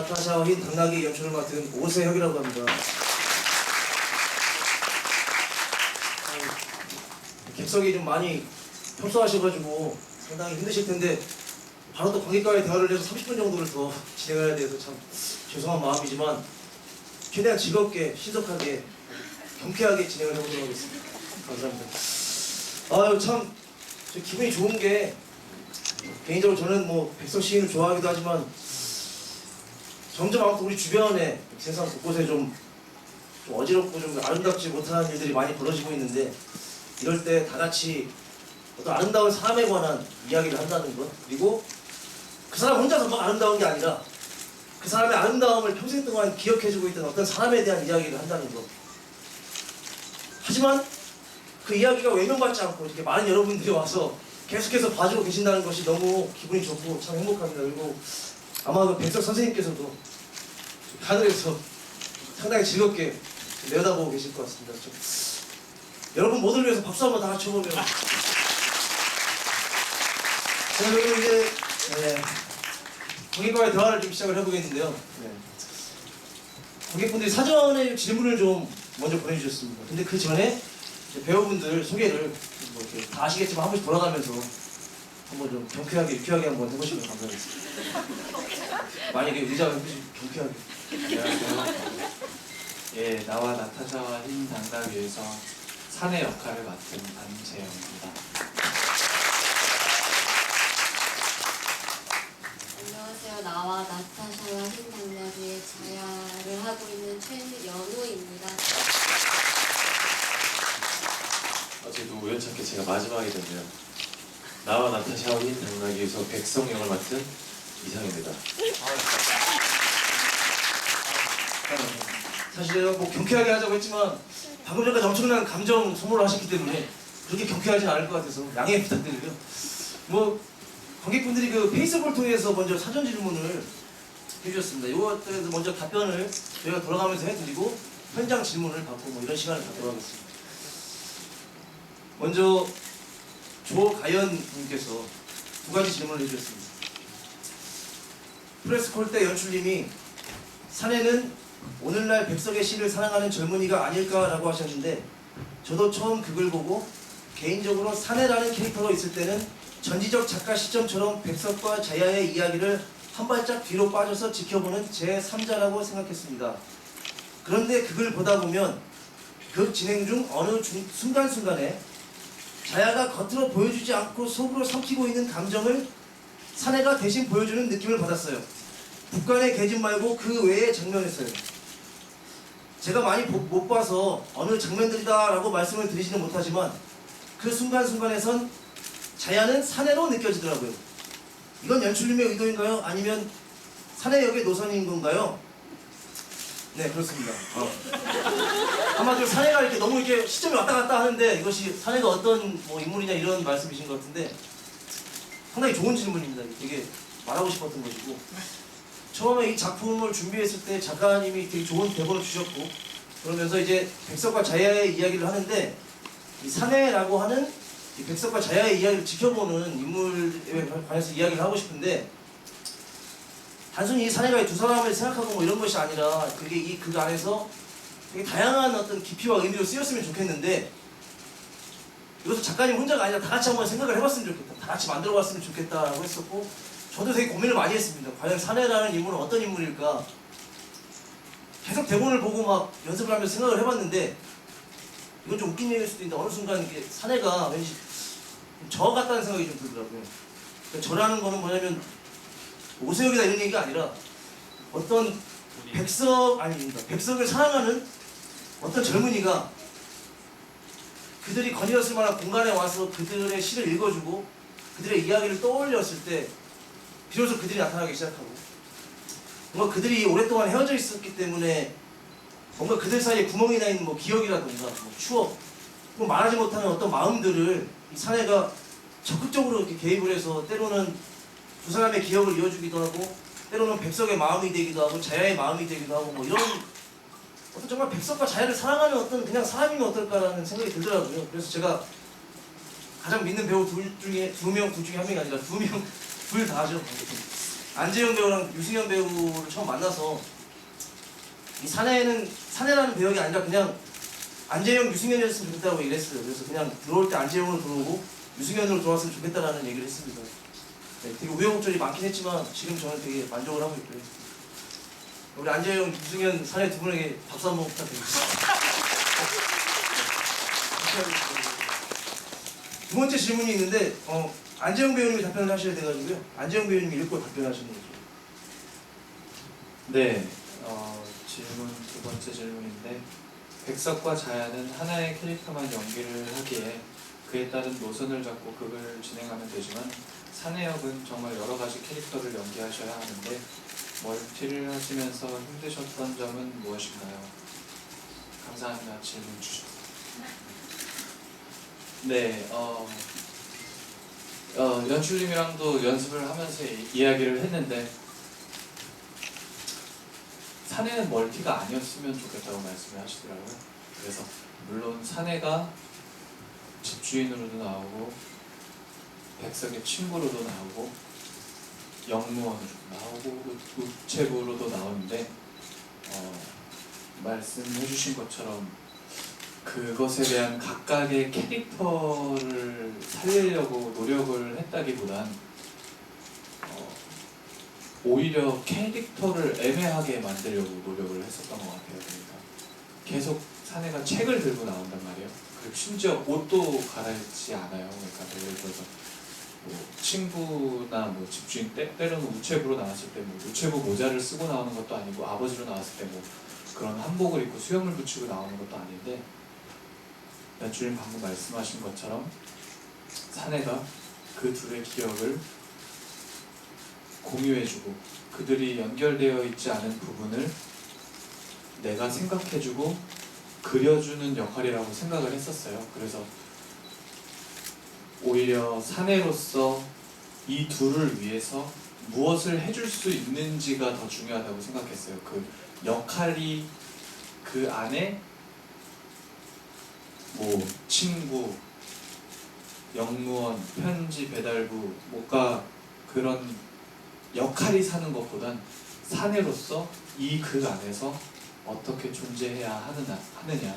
나타샤와 흰 당나귀 연출을 맡은 오세혁이라고 합니다. 객석이 좀 많이 협소하셔가지고 상당히 힘드실 텐데 바로 또 관객과의 대화를 해서 30분 정도를 더 진행해야 돼서 참 죄송한 마음이지만 최대한 즐겁게, 신속하게, 경쾌하게 진행을 해보도록 하겠습니다. 감사합니다. 아유 참 기분이 좋은 게 개인적으로 저는 뭐 백석 시인을 좋아하기도 하지만 점점 아무튼 우리 주변에 세상 곳곳에 좀 어지럽고 좀 아름답지 못한 일들이 많이 벌어지고 있는데 이럴 때 다 같이 어떤 아름다운 사람에 관한 이야기를 한다는 것, 그리고 그 사람 혼자서 막 아름다운 게 아니라 그 사람의 아름다움을 평생 동안 기억해주고 있던 어떤 사람에 대한 이야기를 한다는 것. 하지만 그 이야기가 외면받지 않고 이렇게 많은 여러분들이 와서 계속해서 봐주고 계신다는 것이 너무 기분이 좋고 참 행복합니다. 그리고 아마 그 백석 선생님께서도 하늘에서 상당히 즐겁게 내려다보고 계실 것 같습니다. 여러분 모두를 위해서 박수 한번 다 같이 쳐보면 자, 그리고 이제 관객과의 대화를 좀 시작을 해보겠는데요. 관객분들이 사전에 질문을 좀 먼저 보내주셨습니다. 근데 그 전에 배우분들 소개를 뭐 이렇게 다 아시겠지만 한 번씩 돌아가면서 한번 좀 경쾌하게, 유쾌하게 한번 해보시면 감사하겠습니다. 만약에 의자가 해보시면 경쾌하게. 안녕하세요. 예, 나와 나타샤와 흰 당나귀에서 사내 역할을 맡은 안재영입니다. 안녕하세요. 나와 나타샤와 흰 당나귀의 자야를 하고 있는 최연우입니다. 어제도 우연찮게 제가 마지막이 됐네요. 나와 나타샤와 흰 당나귀에서 백성 역을 맡은 이상입니다. 사실 제가 뭐 경쾌하게 하자고 했지만 방금 전까지 엄청난 감정 소모를 하셨기 때문에 그렇게 경쾌하진 않을 것 같아서 양해 부탁드리고요. 뭐 관객분들이 그 페이스북을 통해서 먼저 사전 질문을 해주셨습니다. 이것에 먼저 답변을 저희가 돌아가면서 해드리고 현장 질문을 받고 뭐 이런 시간을 갖도록 하겠습니다. 먼저 조가연 님께서 두 가지 질문을 해주셨습니다. 프레스콜 때 연출님이 사내는 오늘날 백석의 시를 사랑하는 젊은이가 아닐까라고 하셨는데 저도 처음 그걸 보고 개인적으로 사내라는 캐릭터가 있을 때는 전지적 작가 시점처럼 백석과 자야의 이야기를 한 발짝 뒤로 빠져서 지켜보는 제3자라고 생각했습니다. 그런데 그걸 보다 보면 그 진행 중 어느 순간순간에 자야가 겉으로 보여주지 않고 속으로 삼키고 있는 감정을 사내가 대신 보여주는 느낌을 받았어요. 북한의 계집 말고 그 외의 장면에서요. 제가 많이 못 봐서 어느 장면들이다 라고 말씀을 드리지는 못하지만 그 순간순간에선 자야는 사내로 느껴지더라고요. 이건 연출님의 의도인가요? 아니면 사내 역의 노선인 건가요? 네, 그렇습니다. 한마디로 사내가 이렇게 너무 이렇게 시점이 왔다 갔다 하는데 이것이 사내가 어떤 뭐 인물이냐 이런 말씀이신 것 같은데 상당히 좋은 질문입니다. 되게 말하고 싶었던 것이고 처음에 이 작품을 준비했을 때 작가님이 되게 좋은 대본을 주셨고 그러면서 이제 백석과 자야의 이야기를 하는데 이 사내라고 하는 이 백석과 자야의 이야기를 지켜보는 인물에 관해서 이야기를 하고 싶은데 단순히 이 사내가 두 사람을 생각하고 뭐 이런 것이 아니라 그게 이 극 안에서 되게 다양한 어떤 깊이와 의미로 쓰였으면 좋겠는데 이것도 작가님 혼자가 아니라 다 같이 한번 생각을 해봤으면 좋겠다. 다 같이 만들어봤으면 좋겠다라고 했었고 저도 되게 고민을 많이 했습니다. 과연 사내라는 인물은 어떤 인물일까? 계속 대본을 보고 막 연습을 하면서 생각을 해봤는데 이건 좀 웃긴 얘기일 수도 있는데 어느 순간 이게 사내가 왠지 저 같다는 생각이 좀 들더라고요. 그러니까 저라는 거는 뭐냐면 오세혁이다 이런 얘기가 아니라 어떤 백석을 사랑하는 어떤 젊은이가 그들이 거니었을 만한 공간에 와서 그들의 시를 읽어주고 그들의 이야기를 떠올렸을 때 비로소 그들이 나타나기 시작하고 뭔가 그들이 오랫동안 헤어져 있었기 때문에 뭔가 그들 사이에 구멍이 나 있는 뭐 기억이라든가 뭐 추억 그리고 말하지 못하는 어떤 마음들을 이 사내가 적극적으로 이렇게 개입을 해서 때로는 두 사람의 기억을 이어주기도 하고 때로는 백석의 마음이 되기도 하고 자야의 마음이 되기도 하고 뭐 이런 어떤 정말 백석과 자야를 사랑하는 어떤 그냥 사람이면 어떨까라는 생각이 들더라고요. 그래서 제가 가장 믿는 배우 둘 중에 한 명이 아니라 둘 다 하죠. 안재영 배우랑 유승현 배우를 처음 만나서 이 사내라는 배역이 아니라 그냥 안재영, 유승현이었으면 좋겠다고 얘기를 했어요. 그래서 그냥 들어올 때 안재영으로 들어오고 유승현으로 들어왔으면 좋겠다라는 얘기를 했습니다. 네, 되게 우여곡절이 많긴 했지만 지금 저는 되게 만족을 하고 있고요. 우리 안재영, 유승현 사내 두 분에게 박수 한번 부탁드리겠습니다. 두 번째 질문이 있는데 안재영 배우님이 답변을 하셔야 돼가지고요. 안재영 배우님이 읽고 답변하시는 거죠. 네, 질문 두 번째 질문인데 백석과 자야는 하나의 캐릭터만 연기를 하기에 그에 따른 노선을 잡고 극을 진행하면 되지만 사내역은 정말 여러 가지 캐릭터를 연기하셔야 하는데 멀티를 하시면서 힘드셨던 점은 무엇인가요? 감사합니다. 질문 주셔서. 네, 연출님이랑도 연습을 하면서 이야기를 했는데 사내는 멀티가 아니었으면 좋겠다고 말씀을 하시더라고요. 그래서 물론 사내가 집주인으로도 나오고 백석의 친구로도 나오고 영무원으로도 나오고 우체부로도 나오는데 말씀해 주신 것처럼 그것에 대한 각각의 캐릭터를 살리려고 노력을 했다기보단 오히려 캐릭터를 애매하게 만들려고 노력을 했었던 것 같아요. 그러니까 계속 사내가 책을 들고 나온단 말이에요. 그리고 심지어 옷도 갈아입지 않아요. 그러니까 예를 들어서 뭐 친구나 뭐 집주인 때로는 우체부로 나왔을 때 뭐 우체부 모자를 쓰고 나오는 것도 아니고 아버지로 나왔을 때 뭐 그런 한복을 입고 수염을 붙이고 나오는 것도 아닌데 연출님 방금 말씀하신 것처럼 사내가 그 둘의 기억을 공유해주고 그들이 연결되어 있지 않은 부분을 내가 생각해주고 그려주는 역할이라고 생각을 했었어요. 그래서 오히려 사내로서 이 둘을 위해서 무엇을 해줄 수 있는지가 더 중요하다고 생각했어요. 그 역할이 그 안에 뭐 친구, 영무원, 편지 배달부 뭔가 그런 역할이 사는 것보단 사내로서 이 극 안에서 어떻게 존재해야 하느냐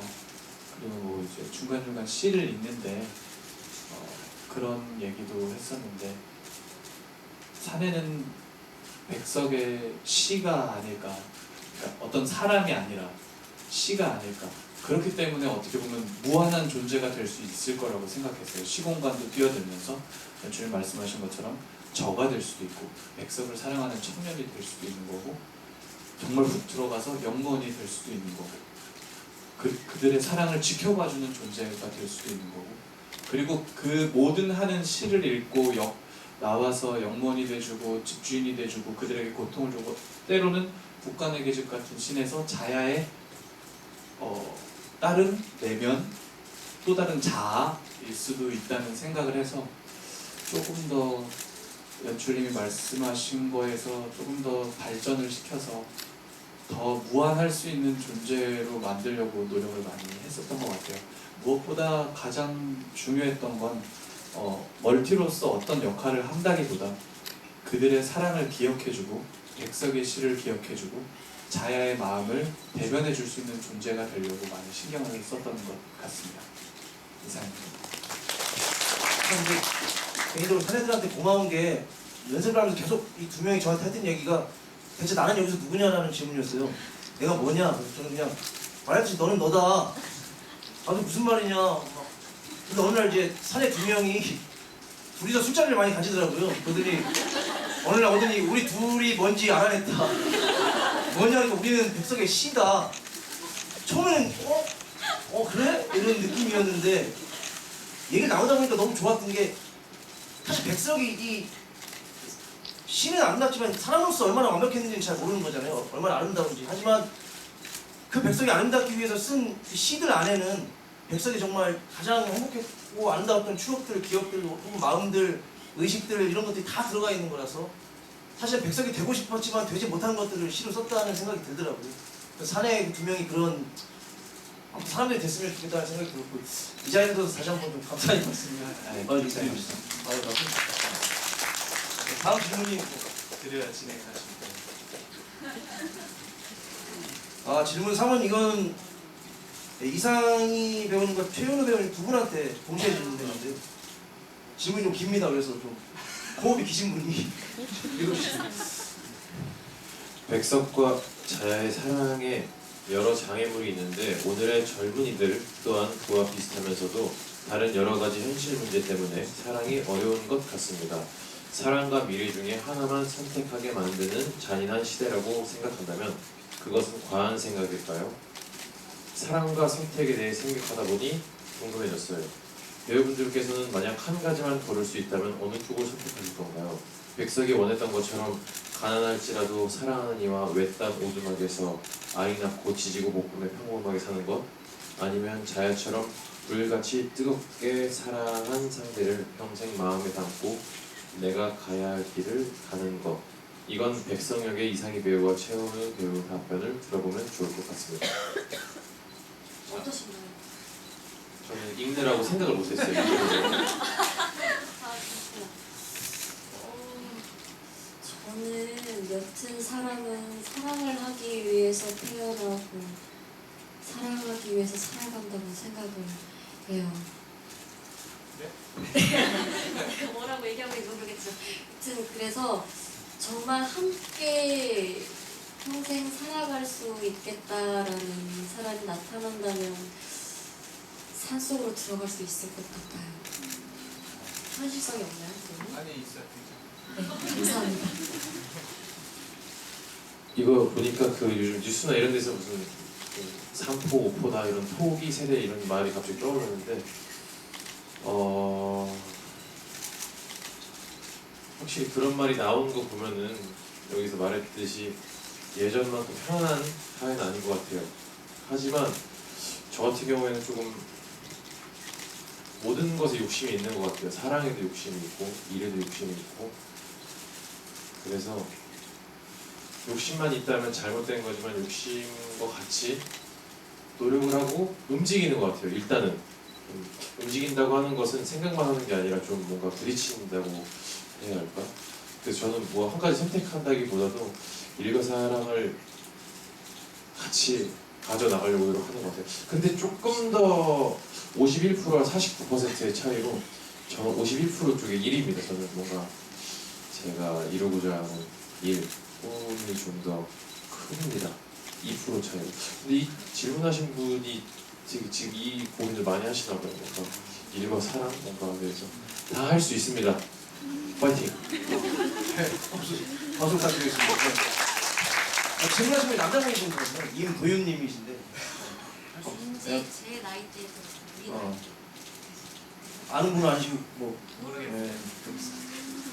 그리고 뭐 이제 중간중간 시를 읽는데 그런 얘기도 했었는데 사내는 백석의 시가 아닐까, 그러니까 어떤 사람이 아니라 시가 아닐까. 그렇기 때문에 어떻게 보면 무한한 존재가 될 수 있을 거라고 생각했어요. 시공간도 뛰어들면서 연출님 말씀하신 것처럼 저가 될 수도 있고 백석을 사랑하는 청년이 될 수도 있는 거고 정말 훅 들어가서 영무원이 될 수도 있는 거고 그들의 사랑을 지켜봐주는 존재가 될 수도 있는 거고 그리고 그 모든 하는 시를 읽고 나와서 영무원이 돼주고 집주인이 돼주고 그들에게 고통을 주고 때로는 북간의 계집 같은 신에서 자야의 다른 내면 또 다른 자아일 수도 있다는 생각을 해서 조금 더 연출님이 말씀하신 거에서 조금 더 발전을 시켜서 더 무한할 수 있는 존재로 만들려고 노력을 많이 했었던 것 같아요. 무엇보다 가장 중요했던 건 멀티로서 어떤 역할을 한다기보다 그들의 사랑을 기억해주고 백석의 시를 기억해주고 자야의 마음을 대변해줄 수 있는 존재가 되려고 많이 신경을 썼던 것 같습니다. 이상입니다. 근데 개인적으로 사내들한테 고마운 게 연습을 하면서 계속 이 두 명이 저한테 했던 얘기가 대체 나는 여기서 누구냐라는 질문이었어요. 내가 뭐냐? 그래서 저는 그냥 말했지 너는 너다. 나도 무슨 말이냐. 근데 어느 날 이제 사내 두 명이 둘이서 술자리를 많이 가지더라고요. 그러더니 어느 날 오더니 우리 둘이 뭔지 알아냈다. 뭐냐니까 우리는 백석의 시다. 처음에는 그래? 이런 느낌이었는데 얘기를 나오다 보니까 너무 좋았던 게 사실 백석이 이 시는 아름답지만 사람으로서 얼마나 완벽했는지는 잘 모르는 거잖아요. 얼마나 아름다운지. 하지만 그 백석이 아름답기 위해서 쓴 시들 안에는 백석이 정말 가장 행복했고 아름다웠던 추억들, 기억들, 혹은 마음들, 의식들 이런 것들이 다 들어가 있는 거라서 사실 백석이 되고 싶었지만 되지 못한 것들을 시로 썼다는 생각이 들더라고요. 사내 두 명이 그런 사람들이 됐으면 좋겠다는 생각이 들었고 이 자리에서 다시 한번 좀 감사의 말씀을 네, 드리겠습니다. 다음 질문이 드려야 진행하십니다. 아 질문 3은 이건 이상희 배우님과 최현우 배우님 두 분한테 동시에 질문되는데 질문이 좀 깁니다. 그래서 좀 호흡이 기신 분이 읽어주시면. 백석과 자야의 사랑에 여러 장애물이 있는데 오늘의 젊은이들 또한 그와 비슷하면서도 다른 여러 가지 현실 문제 때문에 사랑이 어려운 것 같습니다. 사랑과 미래 중에 하나만 선택하게 만드는 잔인한 시대라고 생각한다면 그것은 과한 생각일까요? 사랑과 선택에 대해 생각하다 보니 궁금해졌어요. 배우분들께서는 만약 한 가지만 고를 수 있다면 어느 쪽을 선택하실 건가요? 백석이 원했던 것처럼 가난할지라도 사랑하는 이와 외딴 오두막에서 아이 낳고 지지고 볶으며 평범하게 사는 것? 아니면 자야처럼 불같이 뜨겁게 사랑한 상대를 평생 마음에 담고 내가 가야 할 길을 가는 것? 이건 백성역의 이상희 배우와 최현우 배우 답변을 들어보면 좋을 것 같습니다. 어떠신가요? 저는 읽느라고 생각을 못했어요. 아 그렇구나. 저는 여튼 사람은 사랑을 하기 위해서 태어나고 사랑하기 위해서 살아간다고 생각을 해요. 네? 뭐라고 얘기하고 있는지 모르겠죠. 여튼 그래서 정말 함께 평생 살아갈 수 있겠다라는 사람이 나타난다면 산속으로 들어갈 수 있을 것 같아요. 현실성이 없나요? 그러면? 아니 있어요. 네, 감사합니다. 이거 보니까 그 요즘 뉴스나 이런 데서 무슨 그 삼포, 오포다 이런 토기 세대 이런 말이 갑자기 떠오르는데 확실히 그런 말이 나오는 거 보면은 여기서 말했듯이 예전만큼 편안한 사회는 아닌 것 같아요. 하지만 저 같은 경우에는 조금 모든 것에 욕심이 있는 것 같아요. 사랑에도 욕심이 있고 일에도 욕심이 있고 그래서 욕심만 있다면 잘못된 거지만 욕심과 같이 노력을 하고 움직이는 것 같아요. 일단은 움직인다고 하는 것은 생각만 하는 게 아니라 좀 뭔가 부딪힌다고 해야 할까? 그래서 저는 뭐 한 가지 선택한다기보다도 일과 사랑을 같이 가져나가려고 노력하는 것 같아요. 근데 조금 더 51%와 49%의 차이로 저는 51% 쪽에 1입니다. 저는 뭔가 제가 이루고자 하는 일, 꿈이 좀 더 큽니다. 2% 차이로. 근데 이 질문하신 분이 지금 이 고민을 많이 하시나 봐요. 뭔가 일과 사랑, 뭔가 그래서 다 할 수 있습니다. 파이팅! 네, 박수 부탁드리겠습니다. 질문하신 분이 남자분이신 거거든요. 임도윤님이신데 왠지 제 나이 때도 우리 나이 때 아는 분은 아니시고 뭐 모르겠네. 네,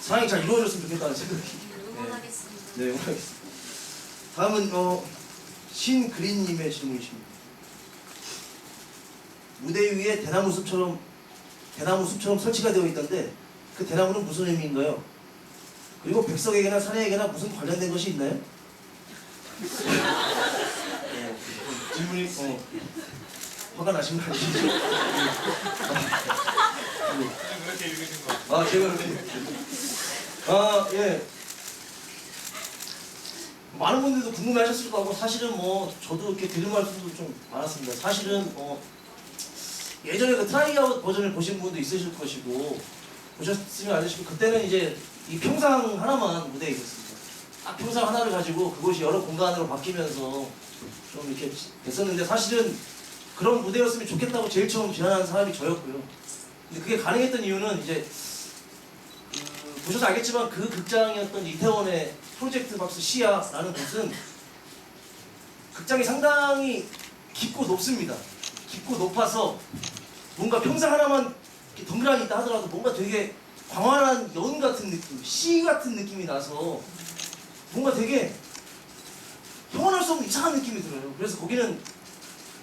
사랑이 잘 이루어졌으면 좋겠다는 생각이. 응원하겠습니다. 네, 응원하겠습니다. 다음은 신그린님의 질문이십니다. 무대 위에 대나무 숲처럼 설치가 되어 있던데 그 대나무는 무슨 의미인가요? 그리고 백석에게나 사내에게나 무슨 관련된 것이 있나요? 질문이 화가 나신 거 아니시죠? 그렇게 읽으신 거. 아 제가 그렇게 예 많은 분들도 궁금해하셨을 거고 사실은 뭐 저도 이렇게 들은 말씀도 좀 많았습니다. 사실은 예전에 그 트라이아웃 버전을 보신 분도 있으실 것이고 보셨으면 아시고 그때는 이제 이 평상 하나만 무대에 있었습니다. 딱 평상 하나를 가지고 그것이 여러 공간으로 바뀌면서 좀 이렇게 됐었는데 사실은 그런 무대였으면 좋겠다고 제일 처음 제안한 사람이 저였고요. 근데 그게 가능했던 이유는 이제 보셔서 알겠지만 그 극장이었던 이태원의 프로젝트 박스 시야라는 곳은 극장이 상당히 깊고 높습니다. 깊고 높아서 뭔가 평상 하나만 이렇게 덩그러니 있다 하더라도 뭔가 되게 광활한 연 같은 느낌, 시 같은 느낌이 나서 뭔가 되게 형언할 수 없는 이상한 느낌이 들어요. 그래서 거기는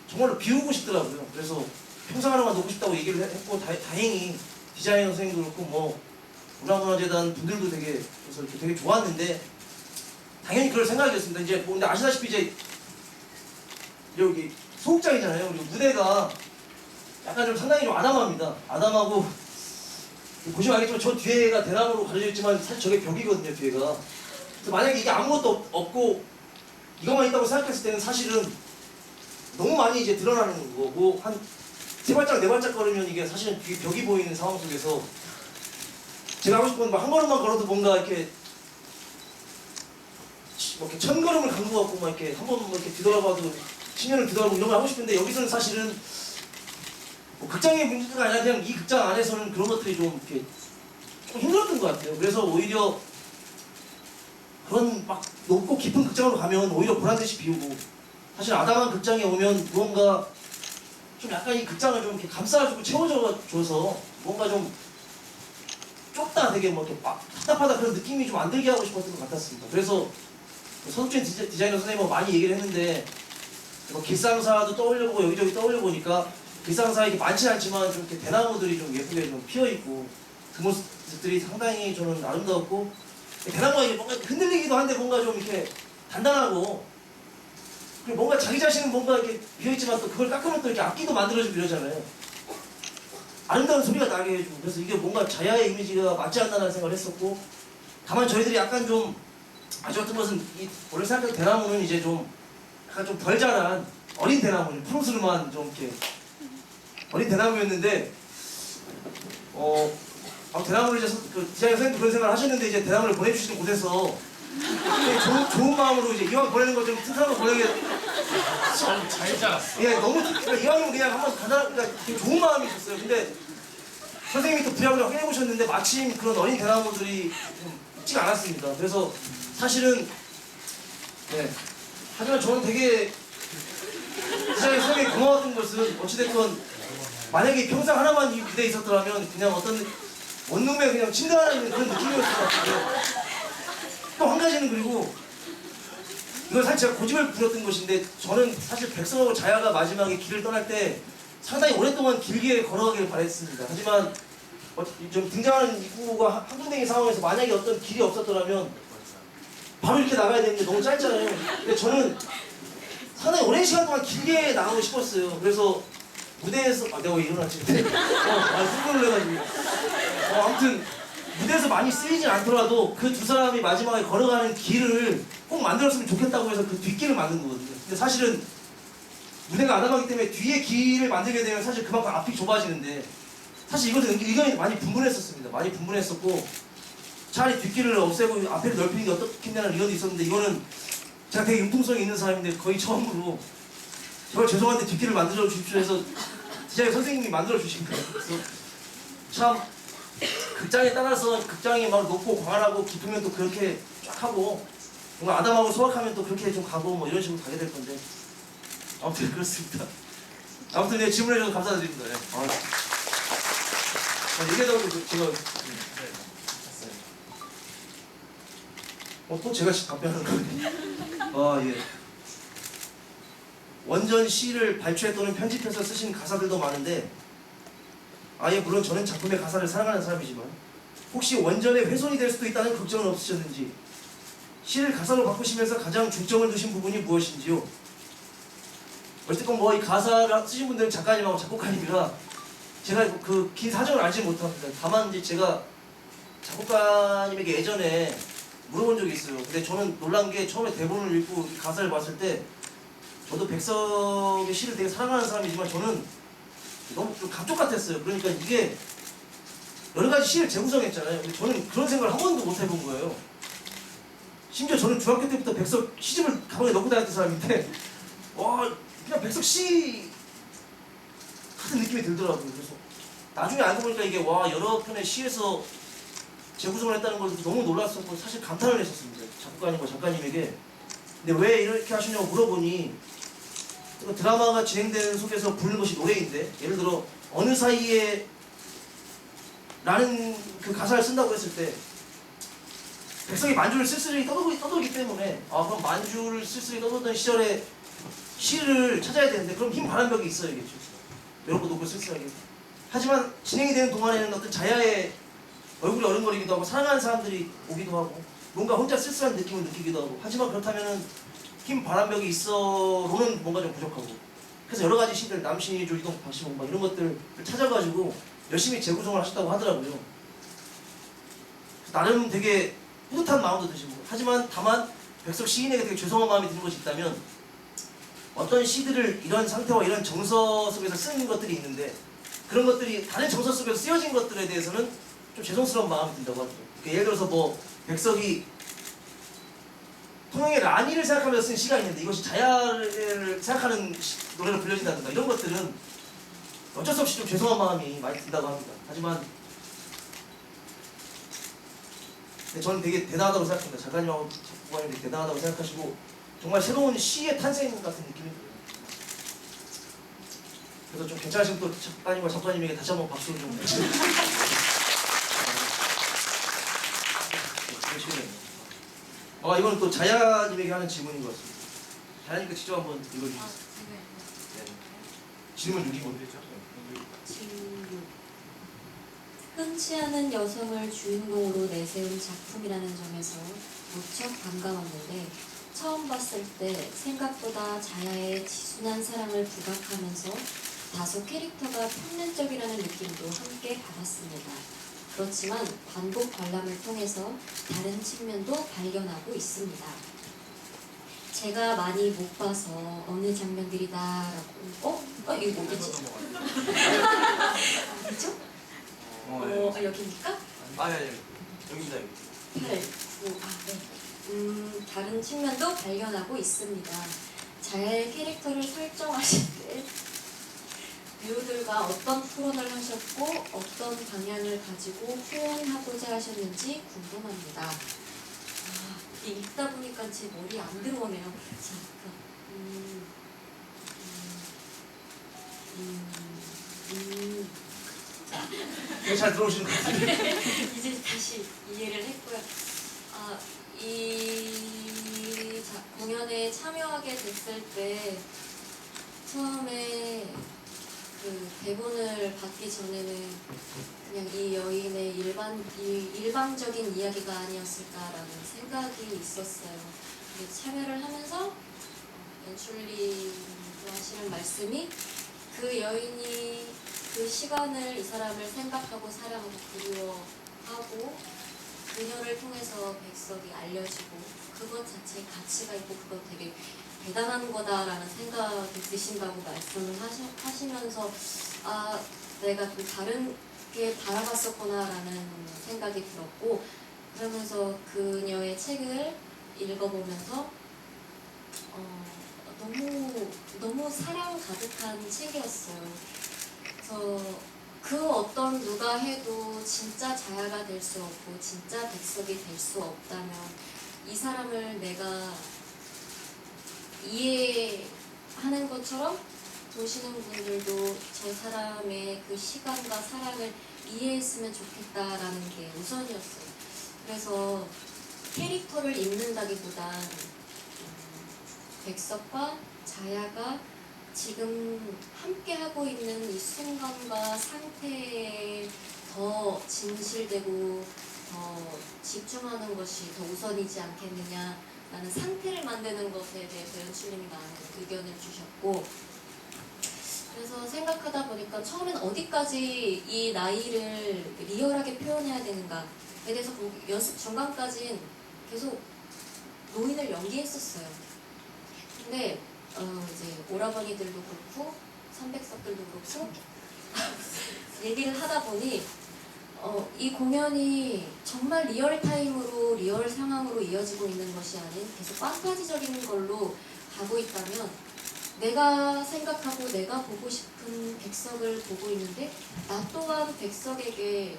정말로 비우고 싶더라고요. 그래서 평상 하나만 놓고 싶다고 얘기를 했고 다행히 디자이너 선생님도 그렇고 뭐 문화문화재단 분들도 되게 그래서 이렇게 되게 좋았는데 당연히 그럴 생각이었습니다. 이제 뭐 근데 아시다시피 이제 여기 소극장이잖아요. 그리고 무대가 약간 좀 상당히 좀 아담합니다. 아담하고 보시면 알겠지만 저 뒤에가 대나무로 가려져 있지만 사실 저게 벽이거든요. 뒤에가 그래서 만약에 이게 아무것도 없고 이것만 있다고 생각했을 때는 사실은 너무 많이 이제 드러나는 거고 한 세 발짝 네 발짝 걸으면 이게 사실은 뒤에 벽이 보이는 상황 속에서 제가 하고 싶은 한 걸음만 걸어도 뭔가 이렇게 뭐 이렇게 1000걸음을 간 것 같고 막 이렇게 한 번 뭐 이렇게 뒤돌아봐도 10년을 뒤돌아보고 이런 걸 하고 싶은데 여기서는 사실은 뭐 극장의 문제가 아니라 그냥 이 극장 안에서는 그런 것들이 좀 이렇게 좀 힘들었던 것 같아요. 그래서 오히려 그런 막 높고 깊은 극장으로 가면 오히려 보란듯이 비우고 사실 아담한 극장에 오면 무언가 좀 약간 이 극장을 좀 이렇게 감싸주고 채워줘서 뭔가 좀 좁다 되게 뭐 이렇게 막 답답하다 그런 느낌이 좀 안 들게 하고 싶었던 것 같았습니다. 그래서 서숙진 디자이너 선생님하고 많이 얘기를 했는데 뭐 길상사도 떠올려보고 여기저기 떠올려보니까 길상사에 이렇게 많지 않지만 좀 이렇게 대나무들이 좀 예쁘게 좀 피어있고 그 모습들이 상당히 저는 아름다웠고 대나무가 이게 뭔가 흔들리기도 한데 뭔가 좀 이렇게 단단하고 그리고 뭔가 자기 자신은 뭔가 이렇게 비어있지만 또 그걸 깎으면 또 이렇게 악기도 만들어주고 이러잖아요. 아름다운 소리가 나게 해주고 그래서 이게 뭔가 자야의 이미지가 맞지 않나라는 생각을 했었고 다만 저희들이 약간 좀 아쉬웠던 것은 이 원래 생각했던 대나무는 이제 좀 약간 좀 덜 자란 어린 대나무 푸르스름한 좀 이렇게 어린 대나무였는데 대나무를 이제 그 디자이너 선생님도 그런 생각을 하셨는데 이제 대나무를 보내주시는 곳에서 좋은 마음으로 이제 이왕 보내는 거 좀 튼튼한 거 보내게 잘 자랐어. 예 너무 그러니까 이왕이면 그냥 한번 그러니까 되게 좋은 마음이 있었어요. 근데 선생님이 또 부랴부랴 확인해 보셨는데 마침 그런 어린 대나무들이 좀 있지가 않았습니다. 그래서 사실은 네 하지만 저는 되게 디자이너 선생님이 고마웠던 것은 어찌됐건 만약에 평생 하나만 이 무대에 있었더라면 그냥 어떤 원룸에 그냥 침대 하나 있는 그런 느낌이었을 것 같은데 또 한 가지는 그리고 이건 사실 제가 고집을 부렸던 것인데 저는 사실 백성하고 자야가 마지막에 길을 떠날 때 상당히 오랫동안 길게 걸어가길 바랬습니다. 하지만 좀 등장하는 입구가 한군데인 상황에서 만약에 어떤 길이 없었더라면 바로 이렇게 나가야 되는데 너무 짧잖아요. 근데 저는 상당히 오랜 시간 동안 길게 나가고 싶었어요. 그래서 무대에서 내가 왜 일어났지? 흥분을 해가지고 아무튼 무대에서 많이 쓰이진 않더라도 그 두 사람이 마지막에 걸어가는 길을 꼭 만들었으면 좋겠다고 해서 그 뒷길을 만든 거거든요. 근데 사실은 무대가 아담하기 때문에 뒤에 길을 만들게 되면 사실 그만큼 앞이 좁아지는데 사실 이것은 의견이 많이 분분했었습니다. 많이 분분했었고 차라리 뒷길을 없애고 앞에를 넓히는 게 어떻겠냐는 의견도 있었는데 이거는 제가 되게 융통성이 있는 사람인데 거의 처음으로 정말 죄송한데 뒷길을 만들어 주십시오 해서 디자이너 선생님이 만들어 주신 거예요. 그래서 참 극장에 따라서 극장이 막 높고 광활하고 깊으면 또 그렇게 쫙 하고 뭔가 아담하고 소박하면 또 그렇게 좀 가고 뭐 이런 식으로 가게 될 건데 아무튼 그렇습니다. 아무튼 네, 질문해 주셔서 감사드립니다. 네. 얘기하다 보니까 제가 또 제가 답변하는 거네. 예. 원전 시를 발췌 또는 편집해서 쓰신 가사들도 많은데 물론 저는 작품의 가사를 사랑하는 사람이지만 혹시 원전에 훼손이 될 수도 있다는 걱정은 없으셨는지 시를 가사로 바꾸시면서 가장 중점을 두신 부분이 무엇인지요? 어쨌든 뭐 이 가사를 쓰신 분들은 작가님하고 작곡가님이라 제가 그 긴 사정을 알지 못합니다. 다만 이제 제가 작곡가님에게 예전에 물어본 적이 있어요. 근데 저는 놀란 게 처음에 대본을 읽고 가사를 봤을 때 저도 백석의 시를 되게 사랑하는 사람이지만 저는 너무 좀 감쪽 같았어요. 그러니까 이게 여러 가지 시를 재구성했잖아요. 근데 저는 그런 생각을 한 번도 못 해본 거예요. 심지어 저는 중학교 때부터 백석 시집을 가방에 넣고 다녔던 사람인데 와 그냥 백석 시 같은 느낌이 들더라고요. 그래서 나중에 알고 보니까 이게 와 여러 편의 시에서 재구성을 했다는 걸 너무 놀랐었고 사실 감탄을 했었습니다. 작곡가님과 작가님에게. 근데 왜 이렇게 하시냐고 물어보니 드라마가 진행되는 속에서 부르는 것이 노래인데 예를 들어 어느 사이에 라는 그 가사를 쓴다고 했을 때 백성이 만주를 쓸쓸히 떠돌기 때문에 그럼 만주를 쓸쓸히 떠돌던 시절에 시를 찾아야 되는데 그럼 흰 바람벽이 있어야겠죠. 외롭고 높고 쓸쓸하게. 하지만 진행이 되는 동안에는 어떤 자야의 얼굴이 어른거리기도 하고 사랑하는 사람들이 오기도 하고 뭔가 혼자 쓸쓸한 느낌을 느끼기도 하고 하지만 그렇다면은 흰 바람벽이 있어로는 뭔가 좀 부족하고 그래서 여러 가지 시들 남신이 조이동 박시봉 막 이런 것들을 찾아가지고 열심히 재구성을 하셨다고 하더라고요. 나름 되게 뿌듯한 마음도 드시고 하지만 다만 백석 시인에게 되게 죄송한 마음이 드는 것이 있다면 어떤 시들을 이런 상태와 이런 정서 속에서 쓴 것들이 있는데 그런 것들이 다른 정서 속에서 쓰여진 것들에 대해서는 좀 죄송스러운 마음이 든다고 하죠. 그러니까 예를 들어서 뭐 백석이 통영의 라니를 생각하면서 쓴 시가 있는데 이것이 자야를 생각하는 노래로 불려진다든가 이런 것들은 어쩔 수 없이 좀 죄송한 마음이 많이 든다고 합니다. 하지만 저는 되게 대단하다고 생각합니다. 작가님하고 작가님 되게 대단하다고 생각하시고 정말 새로운 시의 탄생 같은 느낌이 들어요. 그래서 좀 괜찮으시면 또 작가님과 작가님에게 다시 한번 박수를 좀 해주시면 이건 또 자야님에게 하는 질문인 것 같습니다. 자야님께 직접 한번 읽어주시죠. 아, 제가 네. 질문 6이고 지금 흔치 않은 여성을 주인공으로 내세운 작품이라는 점에서 무척 반가웠는데 처음 봤을 때 생각보다 자야의 지순한 사랑을 부각하면서 다소 캐릭터가 평면적이라는 느낌도 함께 받았습니다. 그렇지만 반복 관람을 통해서 다른 측면도 발견하고 있습니다. 제가 많이 못 봐서 어느 장면들이다라고 이거 뭐지? 어디죠? 여기입니까? 여기입니다. 8, 9, 네. 다른 측면도 발견하고 있습니다. 자야의 캐릭터를 설정하실 때 배우들과 어떤 토론을 하셨고 어떤 방향을 가지고 표현하고자 하셨는지 궁금합니다. 읽다 보니까 제 머리에 안 들어오네요. 되게 잘 들어오시는 것 같아요. 이제 다시 이해를 했고요. 공연에 참여하게 됐을 때 처음에 그 대본을 받기 전에는 그냥 이 여인의 일방적인 이야기가 아니었을까라는 생각이 있었어요. 근데 참여를 하면서 연출님도 하시는 말씀이 그 여인이 그 시간을 이 사람을 생각하고 사랑하고 그리워하고 그녀를 통해서 백석이 알려지고 그것 자체에 가치가 있고 그건 되게 대단한 거다라는 생각이 드신다고 말씀을 하시면서 내가 좀 다르게 바라봤었구나라는 생각이 들었고 그러면서 그녀의 책을 읽어보면서 너무 사랑 가득한 책이었어요. 그래서 그 어떤 누가 해도 진짜 자야가 될 수 없고 진짜 백석이 될 수 없다면 이 사람을 내가 이해하는 것처럼 보시는 분들도 저 사람의 그 시간과 사랑을 이해했으면 좋겠다라는 게 우선이었어요. 그래서 캐릭터를 읽는다기보단 백석과 자야가 지금 함께하고 있는 이 순간과 상태에 더 진실되고 더 집중하는 것이 더 우선이지 않겠느냐라는 상태를 만드는 것에 대해서 연출님이 많은 의견을 주셨고 그래서 생각하다 보니까 처음엔 어디까지 이 나이를 리얼하게 표현해야 되는가에 대해서 연습 중간까지는 계속 노인을 연기했었어요. 근데 이제 오라버니들도 그렇고 삼백석들도 그렇고 얘기를 하다 보니 이 공연이 정말 리얼타임으로 리얼 상황으로 이어지고 있는 것이 아닌 계속 판타지적인 걸로 가고 있다면 내가 생각하고 내가 보고 싶은 백석을 보고 있는데 나 또한 백석에게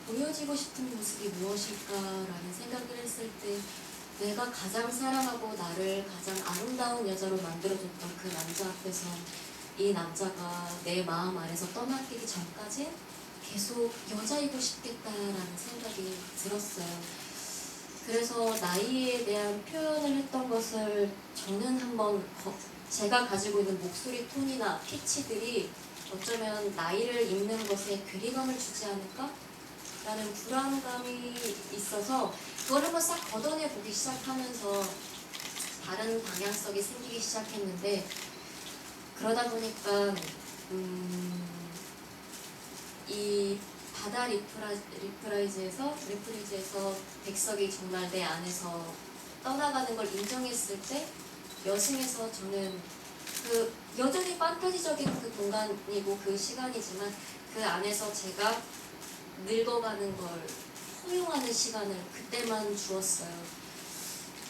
보여지고 싶은 모습이 무엇일까라는 생각을 했을 때 내가 가장 사랑하고 나를 가장 아름다운 여자로 만들어줬던 그 남자 앞에서 이 남자가 내 마음 안에서 떠나기 전까지 계속 여자이고 싶겠다라는 생각이 들었어요. 그래서 나이에 대한 표현을 했던 것을 저는 한번 제가 가지고 있는 목소리 톤이나 피치들이 어쩌면 나이를 읽는 것에 괴리감을 주지 않을까? 라는 불안감이 있어서 그걸 한번 싹 걷어내 보기 시작하면서 다른 방향성이 생기기 시작했는데 그러다 보니까 이 바다 리프라이즈에서 백석이 정말 내 안에서 떠나가는 걸 인정했을 때 여승에서 저는 그 여전히 판타지적인 그 공간이고 그 시간이지만 그 안에서 제가 늙어가는 걸 허용하는 시간을 그때만 주었어요.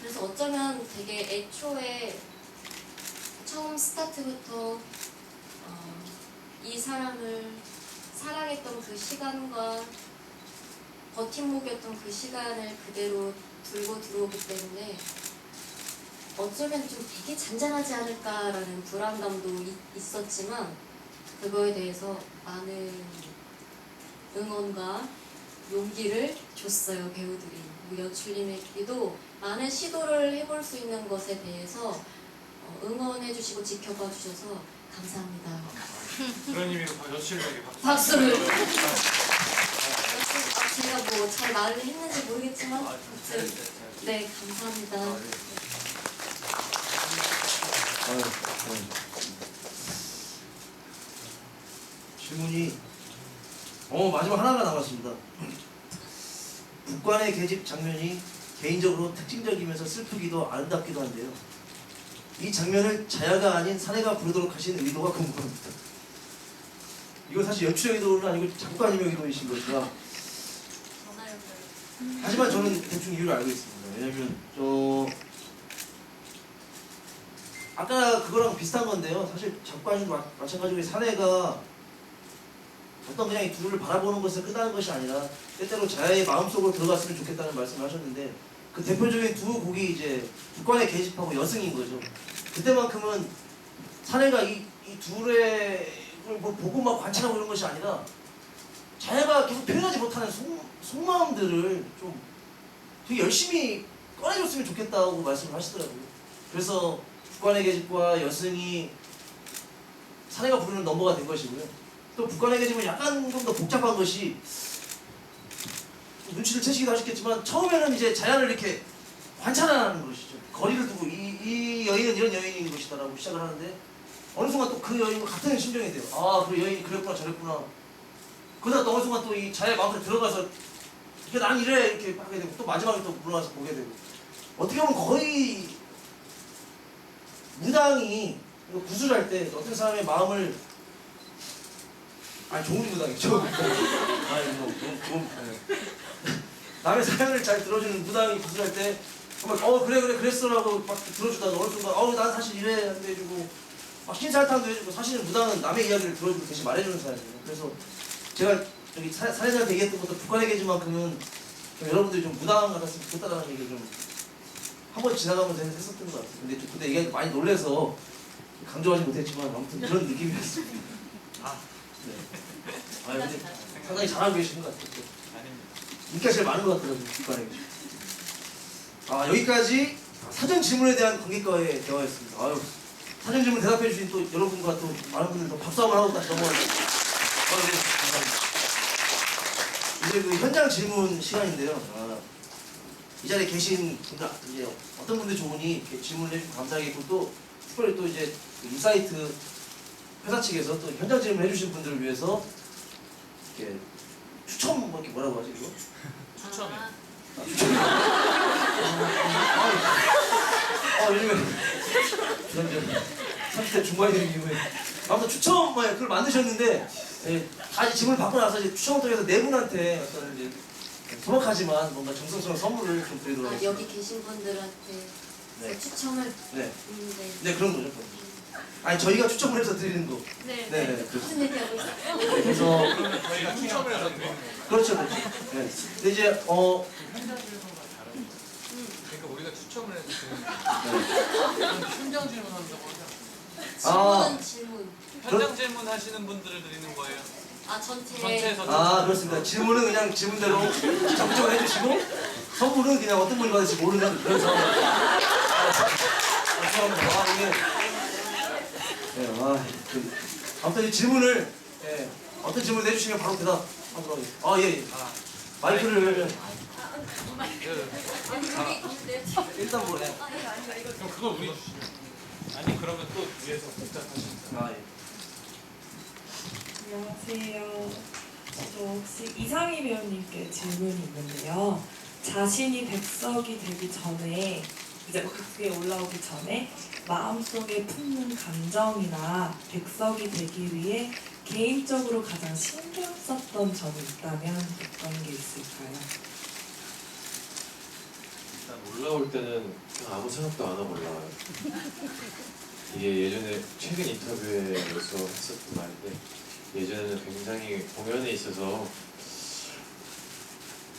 그래서 어쩌면 되게 애초에 처음 스타트부터 이 사람을 사랑했던 그 시간과 버팀목이었던 그 시간을 그대로 들고 들어오기 때문에 어쩌면 좀 되게 잔잔하지 않을까라는 불안감도 있었지만 그거에 대해서 많은 응원과 용기를 줬어요, 배우들이. 여출님에게도 많은 시도를 해볼 수 있는 것에 대해서 응원해주시고 지켜봐 주셔서 감사합니다. 그런 의미로 여친에게 박수를. 제가 뭐 잘 말을 했는지 모르겠지만 아무튼 네, 감사합니다. 아유, 질문이 마지막 하나가 남았습니다. 북관의 계집 장면이 개인적으로 특징적이면서 슬프기도 아름답기도 한데요. 이 장면을 자야가 아닌 사내가 부르도록 하신 의도가 궁금합니다. 이건 사실 연출의 의도는 아니고 작가님의 의도이신 것이라. 하지만 저는 대충 이유를 알고 있습니다. 왜냐면 아까 그거랑 비슷한 건데요. 사실 작가님도 마찬가지로 사내가 어떤 그냥 이 둘을 바라보는 것을 끝나는 것이 아니라 때때로 자야의 마음속으로 들어갔으면 좋겠다는 말씀을 하셨는데 그 대표적인 두 곡이 이제 북관의 계집하고 여승인 거죠. 그때만큼은 사내가 이 둘의 뭘 보고 막 관찰하고 이런 것이 아니라 자야가 계속 표현하지 못하는 속마음들을 좀 되게 열심히 꺼내줬으면 좋겠다고 말씀을 하시더라고요. 그래서 북관의 계집과 여승이 사내가 부르는 넘버가 된 것이고요. 또 북관의 계집은 약간 좀 더 복잡한 것이 눈치를 채시기도 하셨겠지만 처음에는 이제 자연을 이렇게 관찰하는 것이죠. 거리를 두고 이 여인은 이런 여인인 것이다라고 시작을 하는데 어느 순간 또 그 여인과 같은 심정이 돼요. 아, 그 여인이 그랬구나 저랬구나. 그러다가 또 어느 순간 또 이 자의 마음에 들어가서 이렇게 난 이래 이렇게 하게 되고 또 마지막에 또 물러나서 보게 되고 어떻게 보면 거의 무당이 구술할 때 어떤 사람의 마음을 좋은 무당이죠. 남의 사연을 잘 들어주는 무당이 구술할 때 정말 그래 그랬어라고 막 들어주다가 어느 순간 난 사실 이래 한데 해주고 막 신살탕도 해주고 사실은 무당은 남의 이야기를 들어주고 대신 말해주는 사람이에요. 그래서 제가 저기 사회자가 얘기했던 것도 북한의 계지만큼은 좀 여러분들이 좀 무당 같았으면 좋겠다라는 얘기를 좀 한 번 지나가면서 했었던 것 같아요. 근데 그때 얘기 많이 놀래서 강조하지 못했지만 아무튼 그런 느낌이었습니다. 네. 근데 상당히 잘하고 계시는 것 같아요. 아닙니다. 인기가 제일 많은 것 같더라고요. 북한의 계지. 여기까지 사전 질문에 대한 관객과의 대화였습니다. 사전 질문 대답해 주신 또 여러분과 또 많은 분들 더 박수 한번 하고 다시 넘어가겠습니다. 네, 감사합니다. 이제 그 현장 질문 시간인데요. 이 자리에 계신 분들 이제 어떤 분들 좋으니 이렇게 질문을 해주시면 감사하겠고 또 특별히 또 이제 그 인사이트 회사 측에서 또 현장 질문 해주신 분들을 위해서 이렇게 추첨 이렇게 뭐라고 하지 이거? 추첨이요. 요즘에 30대 중반이 되는 이후에 아무튼 추첨 그걸 만드셨는데 다 질문을 받고 나서 이제 추첨을 통해서 네 분한테 어떤 이제 소박하지만 뭔가 정성스러운 선물을 좀 드리도록 하겠습니다. 여기 계신 분들한테 네. 추첨을 네. 네. 네, 그런 거죠. 저희가 추첨을 해서 드리는 거. 네. 네, 그렇죠. 무슨 얘기하고 있어요? 네, 그래서 저희가 추첨을 해서 드리는 거예요. 그렇죠. 네. 근데 이제 그러니까 우리가 추첨을 해서 드리는 거예요. 현장 질문한다고 하죠. 질문. 현장 질문 하시는 분들을 드리는 거예요. 전체에서 그렇습니다. 질문은 그냥 질문대로 적극적으로 해주시고 선물은 그냥 어떤 분이 받을지 모르는 그런 상황입니다. 아무튼 이 질문을 어떤 질문을 해주시면 바로 대답하도록 하겠습니다. 예. 마이크를 일단 뭐래? 그럼 그걸 우리 주시면 아니 그러면 또 위에서 복잡하시니까 예. 안녕하세요. 저 혹시 이상희 배우님께 질문이 있는데요. 자신이 백석이 되기 전에 이제 극에 올라오기 전에 마음속에 품는 감정이나 백석이 되기 위해 개인적으로 가장 신경 썼던 점이 있다면 어떤 게 있을까요? 일단 올라올 때는 그냥 아무 생각도 안 하고 올라와요. 이게 예전에 최근 인터뷰에서 했었던 말인데, 예전에는 굉장히 공연에 있어서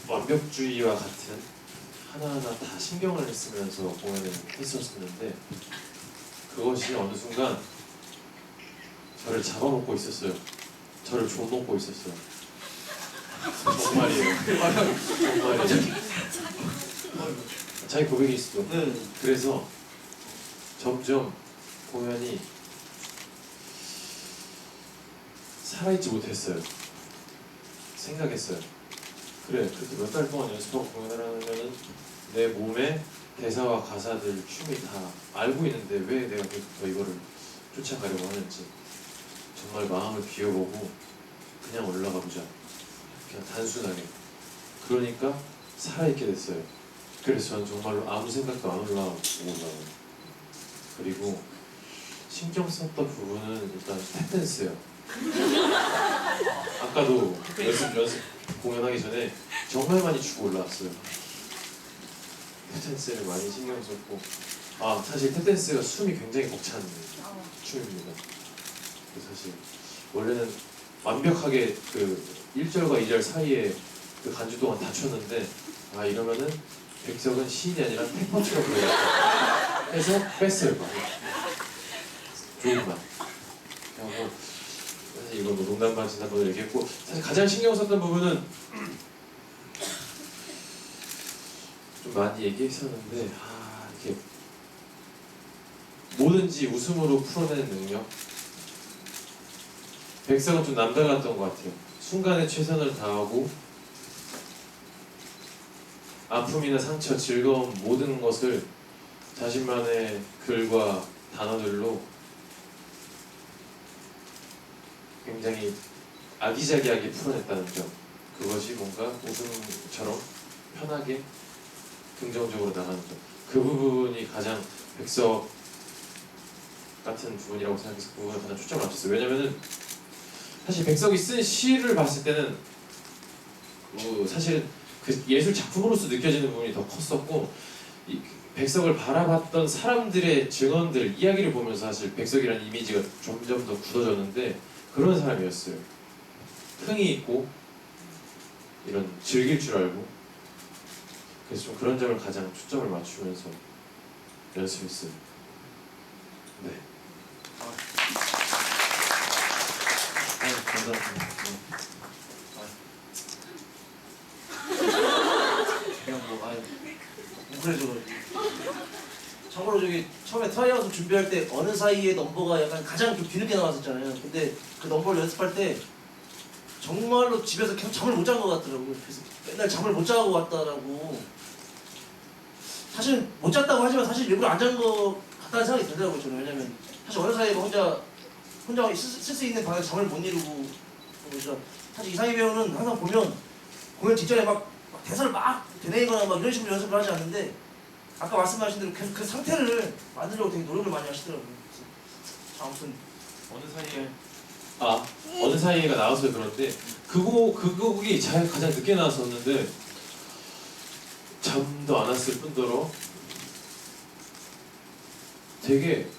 완벽주의와 같은 하나하나 다 신경을 쓰면서 공연을 했었는데, 그것이 어느 순간 저를 잡아먹고 있었어요. 저를 줘먹고 있었어요. 정말이에요. 정말이에요. 자기 고백일 수도. 네. 그래서 점점 공연이 살아있지 못했어요. 생각했어요. 그래, 그래도 몇 달 동안 연습하고 공연을 하면은 내 몸에 대사와 가사들, 춤이 다 알고 있는데 왜 내가 계속 더 이거를 쫓아가려고 하는지 정말 마음을 비워보고 그냥 올라가 보자. 그냥 단순하게. 그러니까 살아있게 됐어요. 그래서 저는 정말로 아무 생각도 안 올라오고 올라와요. 그리고 신경 썼던 부분은 일단 탭댄스예요. 아까도 연습 공연하기 전에 정말 많이 추고 올라왔어요. 탭댄스를 많이 신경 썼고, 사실 탭댄스가 숨이 굉장히 벅찬 춤입니다. 사실 원래는 완벽하게 그 1절과 2절 사이에 그 간주 동안 다 췄는데, 이러면은 백석은 시인이 아니라 탱퍼처럼 보여요. 해서 뺐어요. 조금만 하고, 사실 이건 뭐 농담 반 진담 반으로 얘기했고, 사실 가장 신경 썼던 부분은 좀 많이 얘기했었는데, 이렇게 뭐든지 웃음으로 풀어내는 능력. 백석은 좀 남달랐던 것 같아요. 순간에 최선을 다하고 아픔이나 상처, 즐거움 모든 것을 자신만의 글과 단어들로 굉장히 아기자기하게 풀어냈다는 점, 그것이 뭔가 웃음처럼 편하게 긍정적으로 나가는 점, 그 부분이 가장 백석 같은 부분이라고 생각해서 그 부분을 가장 초점을 맞췄어요. 왜냐면은 사실 백석이 쓴 시를 봤을 때는 사실은 그 예술 작품으로서 느껴지는 부분이 더 컸었고, 이 백석을 바라봤던 사람들의 증언들, 이야기를 보면서 사실 백석이라는 이미지가 점점 더 굳어졌는데, 그런 사람이었어요. 흥이 있고 이런 즐길 줄 알고. 그래서 좀 그런 점을 가장 초점을 맞추면서 연습했어요. 네. 감사합니다. 그냥 뭉클해져. 참고로 저기 처음에 트라이아웃 준비할 때 어느 사이에 넘버가 약간 가장 좀 뒤늦게 나왔었잖아요. 근데 그 넘버를 연습할 때 정말로 집에서 계속 잠을 못 잔 것 같더라고요. 그래서 맨날 잠을 못 자고 왔다라고. 사실 못 잤다고 하지만 사실 일부러 안 잔 것 같다는 생각이 들더라고요. 저는. 왜냐면 사실 어느 사이에 혼자 쓸 수 있는 방에 잠을 못 이루고. 그래서 사실 이상희 배우는 항상 보면 공연 직전에 막 대사를 막 되뇌이거나 막 이런 식으로 연습을 하지 않는데, 아까 말씀하신 대로 계속 그 상태를 만들려고 되게 노력을 많이 하시더라고요. 그래서 아무튼 어느 사이에가 나와서 그런데 그 곡이 가장 늦게 나왔었는데 잠도 안 왔을 뿐더러 되게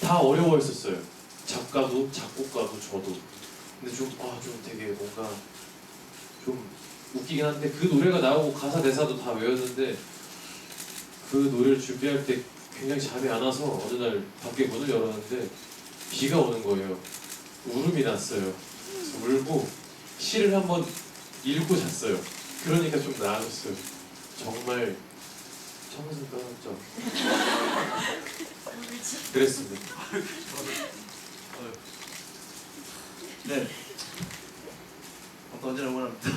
다 어려워했었어요. 작가도 작곡가도 저도. 근데 좀 되게 뭔가 좀 웃기긴 한데, 그 노래가 나오고 가사 대사도 다 외웠는데 그 노래를 준비할 때 굉장히 잠이 안 와서 어느 날 밖에 문을 열었는데 비가 오는 거예요. 울음이 났어요. 그래서 울고 시를 한번 읽고 잤어요. 그러니까 좀 나아졌어요. 정말 청순 떠났죠. 그랬습니다. 네. 언제나 응원합니다.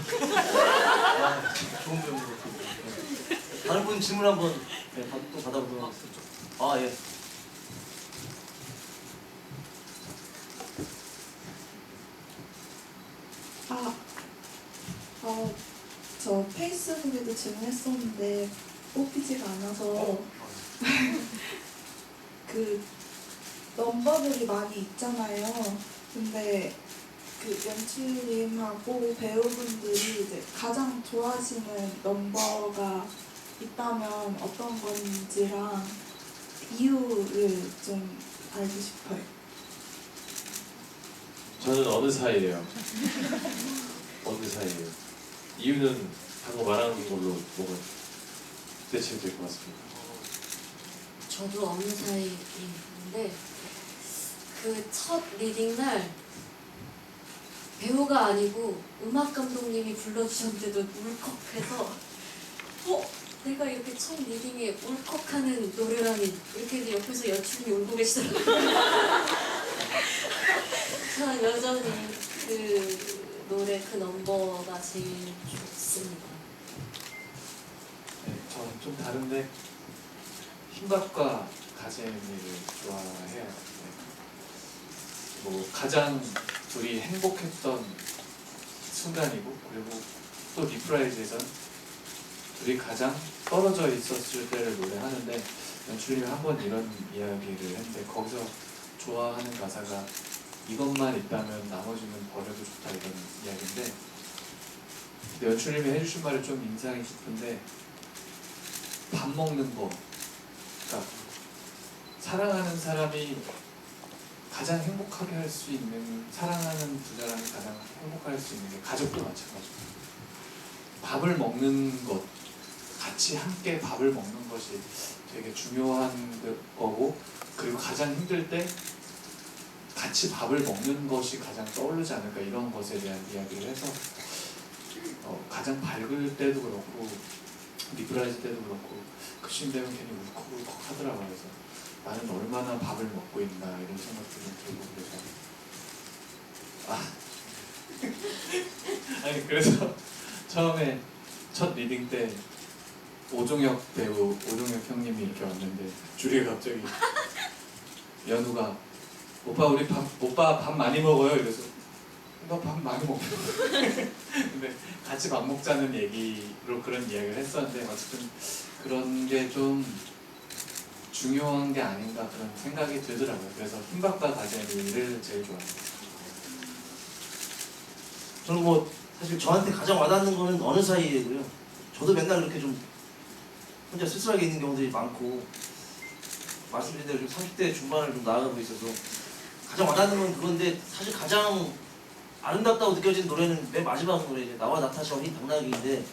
좋은 배우로. 다른 분 질문 한번 또 받아보도록 하겠습니다. 예. 질문했었는데 뽑히지가 않아서 그 넘버들이 많이 있잖아요. 근데 그 연출님하고 배우분들이 이제 가장 좋아하시는 넘버가 있다면 어떤 건지랑 이유를 좀 알고 싶어요. 저는 어느 사이예요. 어느 사이예요. 이유는 방금 말하는 걸로 뭐가 대체가 될 것 같습니다. 저도 어느 사이에 있는데 그 첫 리딩 날 배우가 아니고 음악 감독님이 불러주셨는데도 울컥해서 내가 이렇게 첫 리딩에 울컥하는 노래라니 이렇게 해서 옆에서 연출이 울고 계시더라고요. 저는 여전히 그 노래 그 넘버가 제일 좋습니다. 네, 저는 좀 다른데 흰밥과 가재미를 좋아해요. 네. 뭐 가장 둘이 행복했던 순간이고 그리고 또 리프라이즈에선 둘이 가장 떨어져 있었을 때를 노래하는데 연출님이 한 번 이런 이야기를 했는데 거기서 좋아하는 가사가 이것만 있다면 나머지는 버려도 좋다 이런 이야기인데 근데 연출님이 해주신 말이 좀 인상이 깊은데 밥 먹는 거 그러니까 사랑하는 사람이 가장 행복하게 할 수 있는 사랑하는 두 사람이 가장 행복하게 할 수 있는 게 가족도 마찬가지고 밥을 먹는 것 같이 함께 밥을 먹는 것이 되게 중요한 거고 그리고 가장 힘들 때 같이 밥을 먹는 것이 가장 떠오르지 않을까 이런 것에 대한 이야기를 해서 가장 밝을 때도 그렇고 리브라이즈 때도 그렇고 그 시점 되면 괜히 울컥울컥 하더라고요. 그래서 나는 얼마나 밥을 먹고 있나 이런 생각도 좀 들고 그래서 아니 그래서 처음에 첫 리딩 때 오종혁 배우 오종혁 형님이 이렇게 왔는데 주리가 갑자기 연우가 오빠 밥 많이 먹어요. 이래서 너 밥 많이 먹어. 근데 같이 밥 먹자는 얘기로 그런 이야기를 했었는데 어쨌든 그런 게 좀 중요한 게 아닌가 그런 생각이 들더라고요. 그래서 흰밥과 가재미를 제일 좋아합니다. 저는 뭐 사실 저한테 가장 와닿는 거는 어느 사이에고요. 저도 맨날 그렇게 좀 혼자 쓸쓸하게 있는 경우들이 많고 말씀드린 대로 좀 30대 중반을 좀 나아가고 있어서 가장 와닿는 건 그건데 사실 가장 아름답다고 느껴지는 노래는 맨 마지막 노래 이제 나와 나타샤와 흰 당나귀인데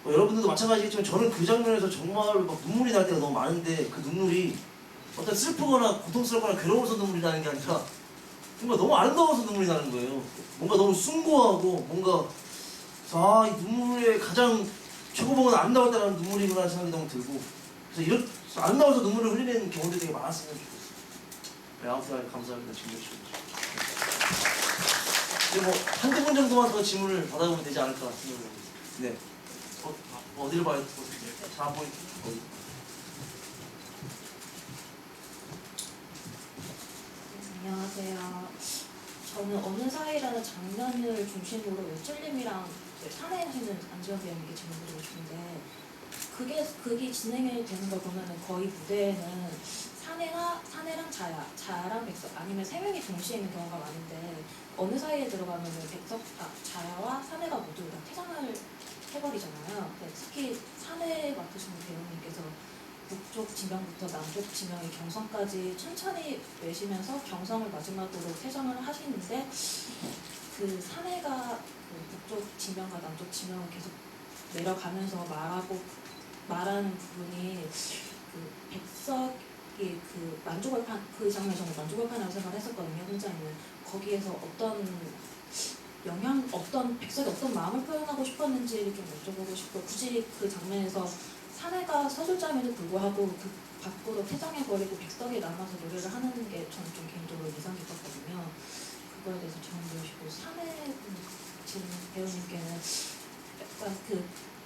여러분들도 마찬가지겠지만 저는 그 장면에서 정말 막 눈물이 날 때가 너무 많은데 그 눈물이 어떤 슬프거나 고통스럽거나 괴로워서 눈물이 나는 게 아니라 뭔가 너무 아름다워서 눈물이 나는 거예요. 뭔가 너무 숭고하고 뭔가 이 눈물의 가장 최고봉은 아름다웠다는 눈물이구나 생각이 너무 들고 그래서 이런 아름다워서 눈물을 흘리는 경우들이 되게 많았으면 좋겠어요. 네, 아무튼 감사합니다. 질문 주셔서. 뭐 한두 분 정도만 더 질문을 받아보면 되지 않을까 생각을 합니다. 네. 어디를 봐야 될지 잘 안 보이죠? 안녕하세요. 저는 어느 사이라는 장면을 중심으로 연출님이랑 산행하시는 안지원 배우님께 질문드리고 싶은데 그게 진행이 되는 걸 보면은 거의 무대에는 사내랑 자야랑 백석 아니면 세 명이 동시에 있는 경우가 많은데 어느 사이에 들어가면은 자야와 사내가 모두 다 퇴장을 해버리잖아요. 특히 사내 맡으시는 배우님께서 북쪽 지명부터 남쪽 지명의 경성까지 천천히 내쉬면서 경성을 마지막으로 퇴장을 하시는데 그 사내가 그 북쪽 지명과 남쪽 지명을 계속 내려가면서 말하는 부분이 그 백석이 그 만족을 그 장면이 정말 만족을 판이라고 생각을 했었거든요. 혼자 있는 거기에서 백석이 어떤 마음을 표현하고 싶었는지를 좀 여쭤보고 싶고 굳이 그 장면에서 사내가 서술자임에도 불구하고 그 밖으로 퇴장해버리고 백석이 남아서 노래를 하는 게 저는 좀 개인적으로 인상 깊었거든요. 그거에 대해서 질문드리고 싶고 사내 지금 배우님께는 약간 그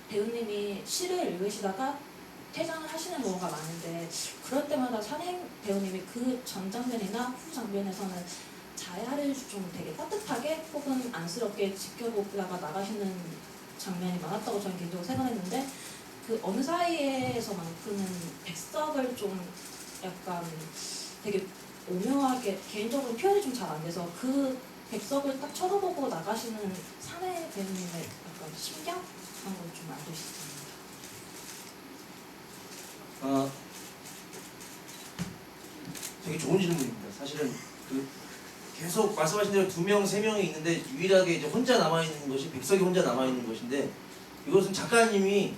배우님이 시를 읽으시다가 퇴장을 하시는 경우가 많은데 그럴 때마다 산행 배우님이 그 전 장면이나 후 장면에서는 자야를 좀 되게 따뜻하게 혹은 안쓰럽게 지켜보다가 나가시는 장면이 많았다고 저는 개인적으로 생각했는데 그 어느 사이에서만큼은 백석을 좀 약간 되게 오묘하게 개인적으로 표현이 좀 잘 안 돼서 그 백석을 딱 쳐다보고 나가시는 사내 배우님의 약간 심경한 걸 좀 알고 싶습니다. 되게 좋은 질문입니다. 사실은 그 계속 말씀하신 대로 2명, 3명이 있는데 유일하게 이제 혼자 남아 있는 것이 백석이 혼자 남아 있는 것인데 이것은 작가님이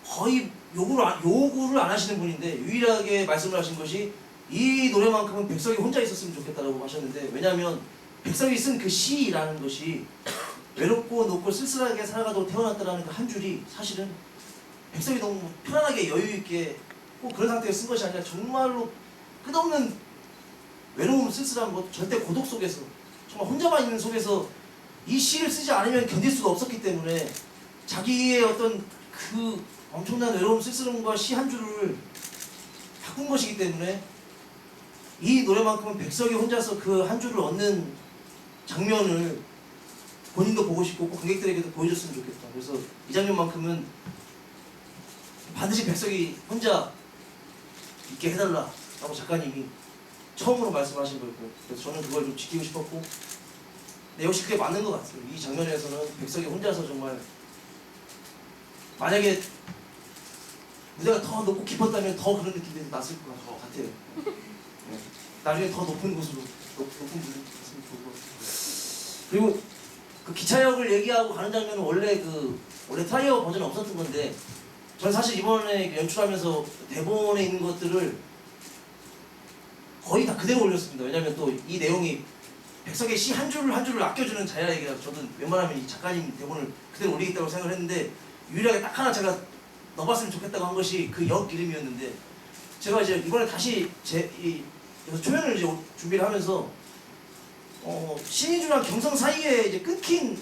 거의 요구를 안 하시는 분인데 유일하게 말씀을 하신 것이 이 노래만큼은 백석이 혼자 있었으면 좋겠다라고 하셨는데 왜냐하면 백석이 쓴 그 시라는 것이 외롭고 높고 쓸쓸하게 살아가도록 태어났다라는 그 한 줄이 사실은 백석이 너무 편안하게 여유있게 꼭 그런 상태에서 쓴 것이 아니라 정말로 끝없는 외로움, 쓸쓸함, 뭐 절대 고독 속에서 정말 혼자만 있는 속에서 이 시를 쓰지 않으면 견딜 수가 없었기 때문에 자기의 어떤 그 엄청난 외로움, 쓸쓸함과 시 한 줄을 바꾼 것이기 때문에 이 노래만큼은 백석이 혼자서 그 한 줄을 얻는 장면을 본인도 보고 싶고 꼭 관객들에게도 보여줬으면 좋겠다. 그래서 이 장면만큼은 반드시 백석이 혼자 있게 해달라라고 작가님이 처음으로 말씀하신 거였고 그래서 저는 그걸 좀 지키고 싶었고 근데 역시 그게 맞는 것 같아요. 이 장면에서는 백석이 혼자서 정말 만약에 무대가 더 높고 깊었다면 더 그런 느낌이 났을 것 같아요. 네. 나중에 더 높은 곳으로 높은 분이 있으면 좋을 것 같아요. 그리고 그 기차역을 얘기하고 가는 장면은 원래 트라이어 버전은 없었던 건데 저는 사실 이번에 연출하면서 대본에 있는 것들을 거의 다 그대로 올렸습니다. 왜냐하면 또 이 내용이 백석의 시 한 줄을 한 줄을 아껴주는 자야 얘기라서 저도 웬만하면 이 작가님 대본을 그대로 올리겠다고 생각을 했는데 유일하게 딱 하나 제가 넣어봤으면 좋겠다고 한 것이 그 역 이름이었는데 제가 이제 이번에 다시 그래서 초연을 이제 준비를 하면서 신의주랑 경성 사이에 이제 끊긴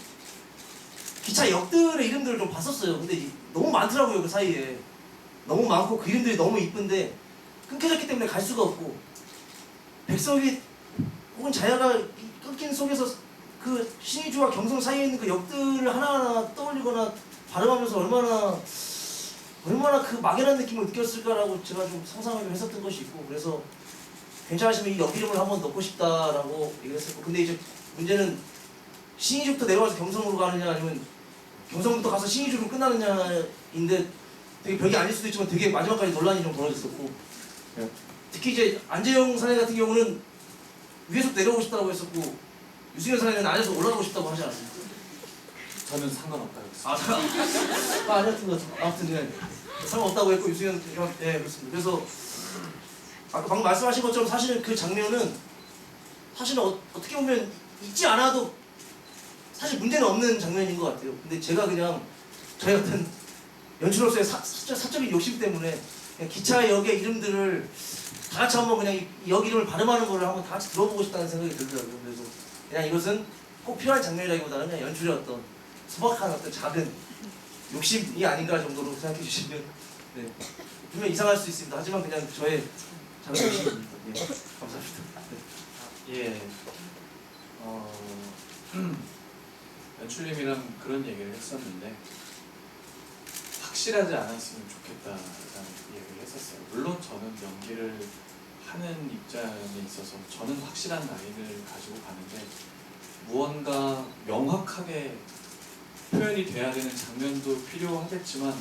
기차 역들의 이름들을 좀 봤었어요. 근데 너무 많더라고요. 그 사이에 너무 많고 그 이름들이 너무 이쁜데 끊겨졌기 때문에 갈 수가 없고 백석이 혹은 자야가 끊긴 속에서 그 신의주와 경성 사이에 있는 그 역들을 하나하나 떠올리거나 발음하면서 얼마나 그 막연한 느낌을 느꼈을까라고 제가 좀 상상을 했었던 것이 있고 그래서 괜찮으시면 이 역 이름을 한번 넣고 싶다라고 얘기를 했었고 근데 이제 문제는 신의주부터 내려와서 경성으로 가느냐 아니면 경성부터 가서 신의주로 끝나느냐인데 되게 별게 아닐 수도 있지만 되게 마지막까지 논란이 좀 벌어졌었고 특히 이제 안재영 사내 같은 경우는 위에서 내려오고 싶다고 했었고 유승현 사내는 안에서 올라가고 싶다고 하지 않았습니까? 저는 상관없다고 했습니다. 아니었던 것 같아요. 아무튼 네. 상관없다고 했고 유승현 네 그렇습니다. 그래서 아까 방금 말씀하신 것처럼 사실은 그 장면은 사실은 어떻게 보면 잊지 않아도 사실 문제는 없는 장면인 것 같아요. 근데 제가 그냥 저희 같은 연출로서의 사적인 욕심 때문에 그냥 기차역의 이름들을 다 같이 한번 그냥 이 역 이름을 발음하는 거를 한번 다 같이 들어보고 싶다는 생각이 들더라고요. 그래서 그냥 이것은 꼭 필요한 장면이라기보다는 그냥 연출의 어떤 소박한 어떤 작은 욕심이 아닌가 정도로 생각해 주시면 네. 분명 이상할 수 있습니다. 하지만 그냥 저의 작은 욕심입니다. 예. 감사합니다. 네. 예. 연출님이랑 그런 얘기를 했었는데 확실하지 않았으면 좋겠다라는 얘기를 했었어요. 물론 저는 연기를 하는 입장에 있어서 저는 확실한 라인을 가지고 가는데 무언가 명확하게 표현이 돼야 되는 장면도 필요하겠지만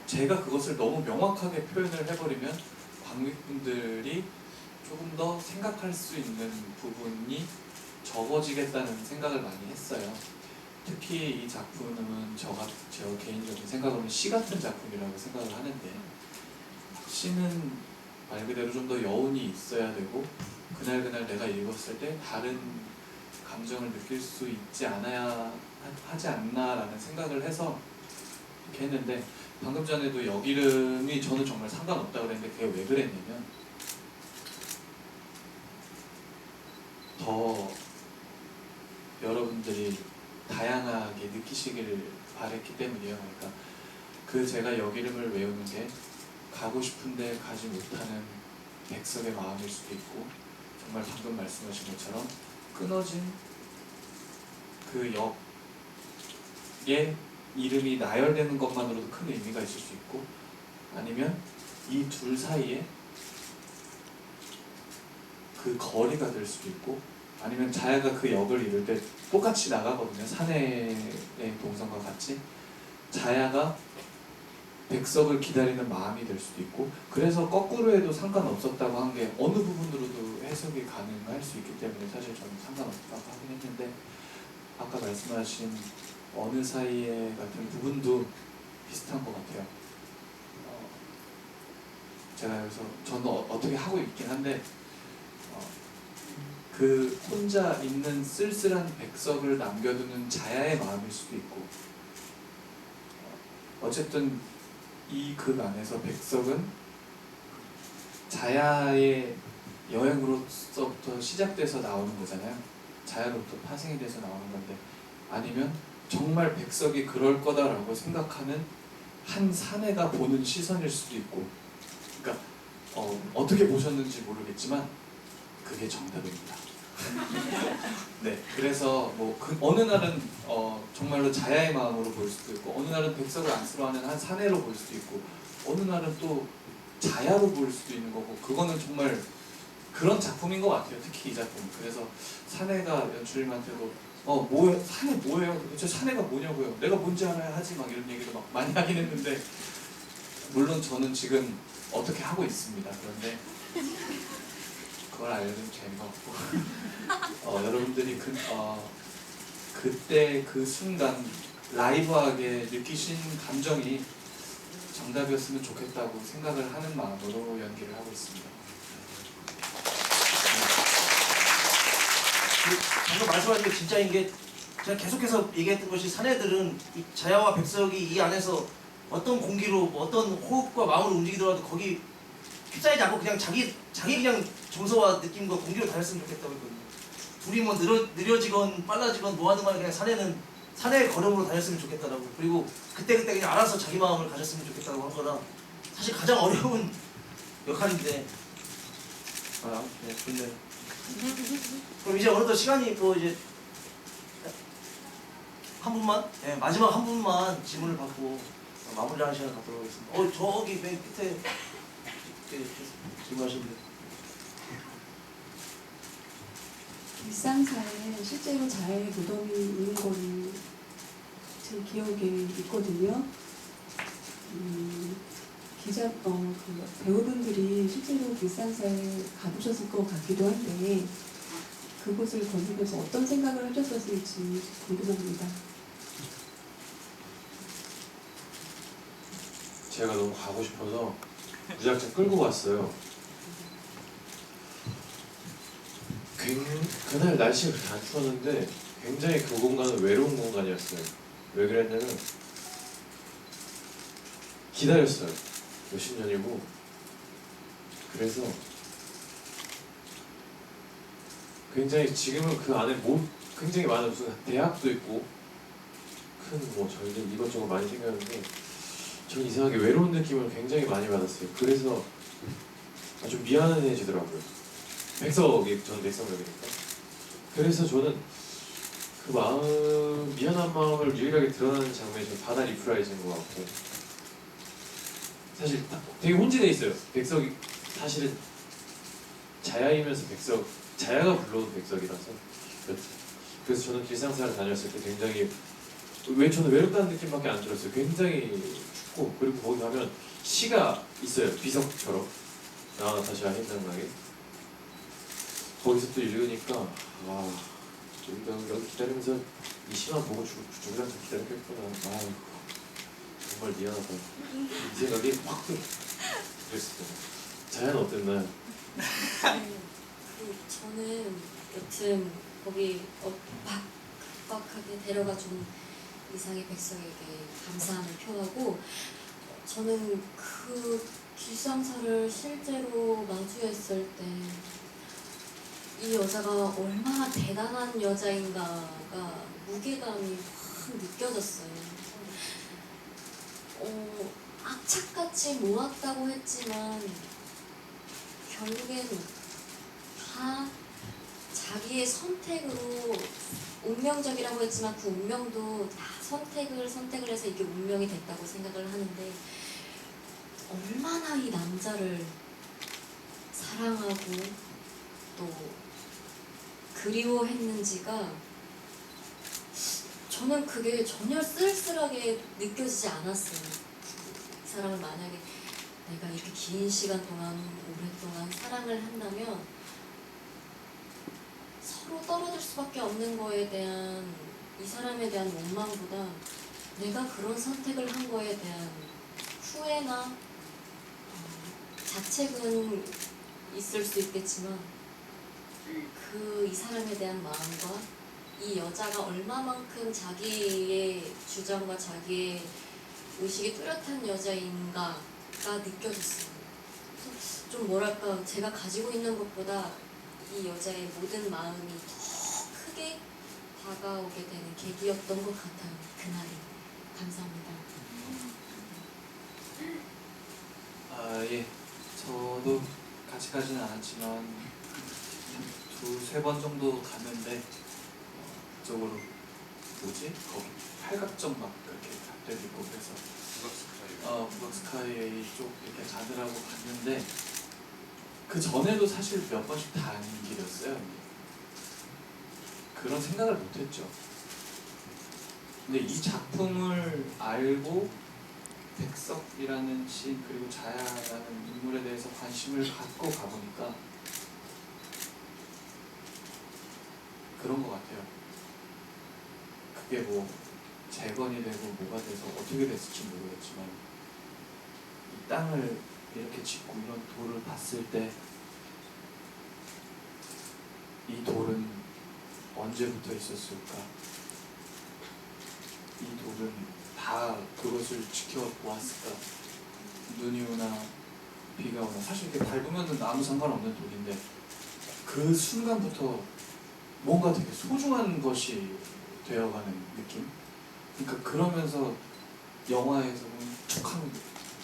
제가 그것을 너무 명확하게 표현을 해버리면 관객분들이 조금 더 생각할 수 있는 부분이 적어지겠다는 생각을 많이 했어요. 특히 이 작품은 제 개인적인 생각으로는 시 같은 작품이라고 생각을 하는데 시는 말 그대로 좀 더 여운이 있어야 되고 그날 내가 읽었을 때 다른 감정을 느낄 수 있지 않아야 하지 않나라는 생각을 해서 이렇게 했는데 방금 전에도 역 이름이 저는 정말 상관없다고 그랬는데 그게 왜 그랬냐면 더 여러분들이 다양하게 느끼시기를 바랬기 때문이에요. 그러니까 제가 역 이름을 외우는 게 가고 싶은데 가지 못하는 백석의 마음일 수도 있고 정말 방금 말씀하신 것처럼 끊어진 그 역 이름이 나열되는 것만으로도 큰 의미가 있을 수 있고, 아니면 이 둘 사이에 그 거리가 될 수도 있고, 아니면 자야가 그 역을 이룰 때 똑같이 나가거든요. 사내의 동선과 같이 자야가 백석을 기다리는 마음이 될 수도 있고, 그래서 거꾸로 해도 상관없었다고 한 게 어느 부분으로도 해석이 가능할 수 있기 때문에 사실 저는 상관없다고 하긴 했는데, 아까 말씀하신 어느 사이에 같은 부분도 비슷한 것 같아요. 제가 여기서 저는 어떻게 하고 있긴 한데, 그 혼자 있는 쓸쓸한 백석을 남겨두는 자야의 마음일 수도 있고, 어쨌든 이 극 안에서 백석은 자야의 여행으로서부터 시작돼서 나오는 거잖아요. 자야로부터 파생이 돼서 나오는 건데, 아니면 정말 백석이 그럴 거다라고 생각하는 한 사내가 보는 시선일 수도 있고, 그러니까 어떻게 보셨는지 모르겠지만 그게 정답입니다. 네, 그래서 어느 날은 정말로 자야의 마음으로 볼 수도 있고, 어느 날은 백석을 안쓰러워하는 한 사내로 볼 수도 있고, 어느 날은 또 자야로 볼 수도 있는 거고, 그거는 정말 그런 작품인 것 같아요. 특히 이 작품. 그래서 사내가 연출님한테도 사내 뭐예요? 도대체 사내가 뭐냐고요? 내가 뭔지 알아야 하지, 막 이런 얘기도 막 많이 하긴 했는데, 물론 저는 지금 어떻게 하고 있습니다. 그런데 그걸 알려주면 재미가 없고 여러분들이 그때 그 순간 라이브하게 느끼신 감정이 정답이었으면 좋겠다고 생각을 하는 마음으로 연기를 하고 있습니다. 방금 말씀하신 게 진짜인 게, 제가 계속해서 얘기했던 것이, 사내들은 이 자야와 백석이 이 안에서 어떤 공기로 어떤 호흡과 마음으로 움직이더라도 거기 휩싸이지 않고 그냥 자기 그냥 정서와 느낌과 공기로 다녔으면 좋겠다고 했거든요. 둘이 뭐 느려지건 빨라지건 뭐하는 간에 그냥 사내는 사내의 걸음으로 다녔으면 좋겠다라고, 그리고 그때 그냥 알아서 자기 마음을 가졌으면 좋겠다고 한 거라 사실 가장 어려운 역할인데, 네, 좋네요. 그럼 이제 어느덧 시간이 이제 한 분만, 네, 마지막 한 분만 질문을 받고 마무리하는 시간 갖도록 하겠습니다. 저기 맨 끝에 질문하셨는데. 일상사에 실제로 자야의 무덤이 있는 거를 제 기억에 있거든요. 그 배우분들이 실제로 일상사에 가보셨을 것 같기도 한데, 그곳을 거니면서 어떤 생각을 하셨었을지 궁금합니다. 제가 너무 가고 싶어서 무작정 끌고 갔어요. 그날 날씨가 그렇게 안 추웠는데 굉장히 그 공간은 외로운 공간이었어요. 왜 그랬냐면 기다렸어요. 몇십 년이고. 그래서 굉장히 지금은 그 안에 굉장히 많은 무슨 대학도 있고 큰 절들 이것저것 많이 생겼는데, 전 이상하게 외로운 느낌을 굉장히 많이 받았어요. 그래서 좀 미안해지더라고요. 저는 백석역이니까. 그래서 저는 그 미안한 마음을 유일하게 드러나는 장면이 저는 바다 리프라이즈인 것 같고, 사실 되게 혼재돼 있어요. 백석이 사실은 자야이면서 자야가 불러온 백석이라서. 그래서 저는 길상사를 다녔을 때 굉장히 저는 외롭다는 느낌밖에 안 들었어요. 굉장히 춥고, 그리고 거기 가면 시가 있어요. 비석처럼 나타샤 힘장나게. 거기서 또 읽으니까 우리가 여기 기다리면서 이 시만 보고 죽으려서 기다렸겠구나. 정말 미안하다. 이 생각이 확 그랬어요. 자야는 어땠나요? 저는 여튼 거기 급박하게 데려가준 이상의 백석에게 감사함을 표하고, 저는 그 길상사를 실제로 마주했을 때 이 여자가 얼마나 대단한 여자인가가 무게감이 확 느껴졌어요. 악착같이 모았다고 했지만 결국엔 다 자기의 선택으로 운명적이라고 했지만 그 운명도 다 선택을 해서 이게 운명이 됐다고 생각을 하는데 얼마나 이 남자를 사랑하고 또 그리워했는지가 저는 그게 전혀 쓸쓸하게 느껴지지 않았어요. 이 사람을 만약에 내가 이렇게 긴 시간 동안 오랫동안 사랑을 한다면 서로 떨어질 수밖에 없는 거에 대한 이 사람에 대한 원망보다 내가 그런 선택을 한 거에 대한 후회나 자책은 있을 수 있겠지만 그 이 사람에 대한 마음과 이 여자가 얼마만큼 자기의 주장과 자기의 의식이 뚜렷한 여자인가가 느껴졌어요. 그래서 좀 뭐랄까 제가 가지고 있는 것보다 이 여자의 모든 마음이 더 크게 다가오게 되는 계기였던 것 같아요. 그날이. 감사합니다. 아, 예. 저도 같이 가지는 않았지만 두세 번 정도 갔는데 그쪽으로 뭐지? 거기 팔각정 막 그렇게 갈 때도 있고 그래서 북악스카이 쪽 이렇게 가더라고 갔는데 그 전에도 사실 몇 번씩 다닌 길이었어요. 그런 생각을 못했죠. 근데 이 작품을 알고 백석이라는 시인 그리고 자야라는 인물에 대해서 관심을 갖고 가보니까 그런 것 같아요. 그게 뭐 재건이 되고 뭐가 돼서 어떻게 됐을지 모르겠지만 이 땅을 이렇게 짓고 이런 돌을 봤을 때 이 돌은 언제부터 있었을까? 이 돌은 다 그것을 지켜보았을까? 눈이 오나 비가 오나 사실 이렇게 밟으면 아무 상관없는 돌인데 그 순간부터 뭔가 되게 소중한 것이 되어가는 느낌? 그러니까 그러면서 영화에서는 툭하면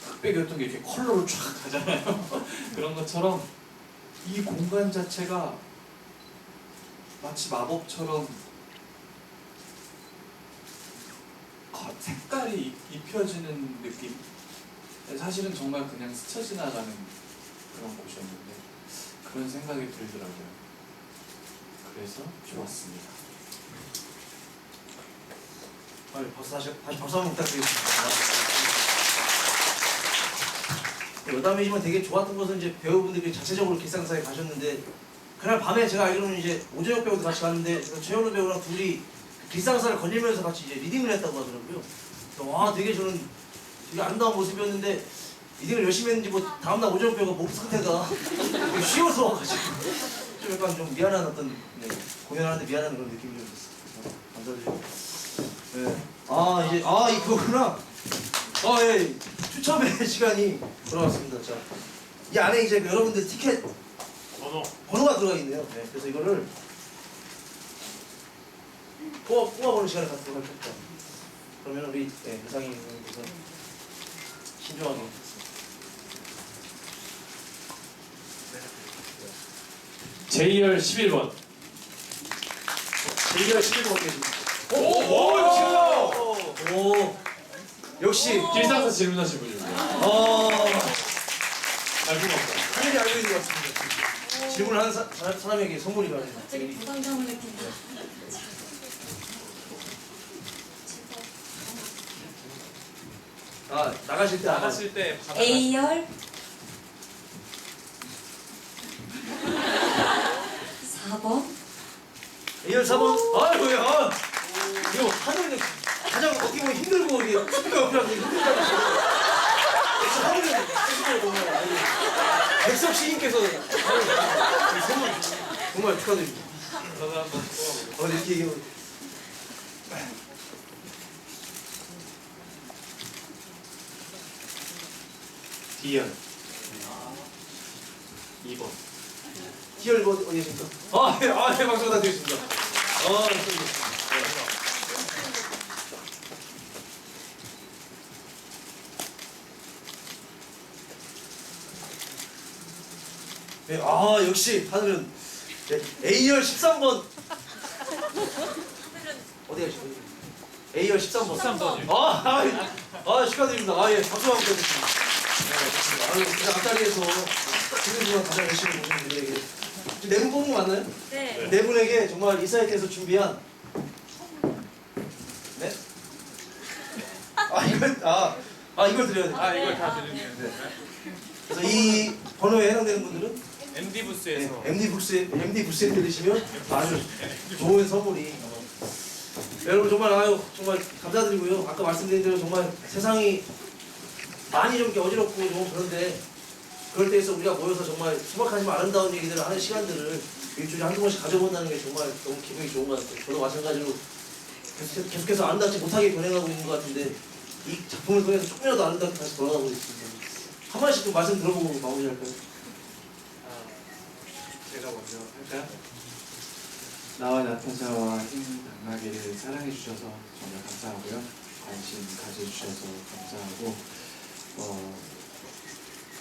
흑백이었던 게 이렇게 컬러로 쫙 가잖아요. 그런 것처럼 이 공간 자체가 마치 마법처럼 색깔이 입혀지는 느낌? 사실은 정말 그냥 스쳐 지나가는 그런 곳이었는데 그런 생각이 들더라고요. 그래서 좋았습니다. 다시 박수 한번 부탁드리겠습니다. 여담이지만 되게 좋았던 것은 이제 배우분들이 자체적으로 기상사에 가셨는데 그날 밤에 제가 알기로는 이제 오재혁 배우도 같이 갔는데 최현우 배우랑 둘이 기상사를 거닐면서 같이 이제 리딩을 했다고 하더라고요. 와 되게 저는 되게 아름다운 모습이었는데 리딩을 열심히 했는지 뭐 다음날 오재혁 배우가 몸 상태가 쉬어서 와가지고 좀 약간 좀 미안한 어떤 공연하는데 미안한 그런 느낌이 좀 있었어요. 감사드리고. 네. 이제 그거구나. 예. 추첨의 시간이 돌아왔습니다. 자, 이 안에 이제 여러분들 티켓 번호가 들어가 있네요. 네. 그래서 이거를 뽑아보는 시간을 갖도록 할 겁니다. 그러면 우리 회장님께서 신중하게. JR 11번. JR 11번 계십니다. 오, 역시 길상사 질문하신 분이군요. 잘 뽑았다. 하늘이 알고 있는 것 같습니다. 질문을 하는 사람에게 선물이 가네요. 갑자기 부담감을 느낀다. 나가실 때 A열 4번 A열 4번. 아이고야. 이거 하늘은 가장 어떻게 보면 힘들고 이게 수비가 옆이라서 힘들다고. 하늘은 힘들고 백석 시인께서 선물 정말 축하드립니다. 저도 한번 뽑아볼게요. 이렇게 얘기하면 D열 2번. D열 어디 계십니까? 박수 부탁드리겠습니다. 네, 역시 하늘은 네, A열 13번. 어디가 지금? A열 13번. 13번이요. 축하드립니다. 예, 박수 한번 드리겠습니다. 네, 진짜 앞자리에서 지금 가장 열심히 보신 분들에게 지금 네 분 뽑은 거 맞나요? 네. 네 분에게 정말 이 사이트에서 준비한 네? 이걸 드려야 돼. 이걸 다 드리면 돼. 그래서 이 번호에 해당되는 분들은 MD 부스에서 MD 부스에 들으시면 아주 좋은 선물이. 여러분 정말 정말 감사드리고요. 아까 말씀드린 대로 정말 세상이 많이 좀 이렇게 어지럽고 좀 그런데 그럴 때에서 우리가 모여서 정말 소박하지만 아름다운 얘기들을 하는 시간들을 일주일에 한두 번씩 가져본다는 게 정말 너무 기분이 좋은 것 같아요. 저도 마찬가지로 계속해서 아름답지 못하게 변해가고 있는 것 같은데 이 작품을 통해서 조금이라도 아름답게 다시 돌아가고 있습니다. 한 마디씩 좀 말씀 들어보고 마무리할까요? 제가 먼저 할까요? 나와 나타샤와 흰 당나귀를 사랑해 주셔서 정말 감사하고요. 관심 가져주셔서 감사하고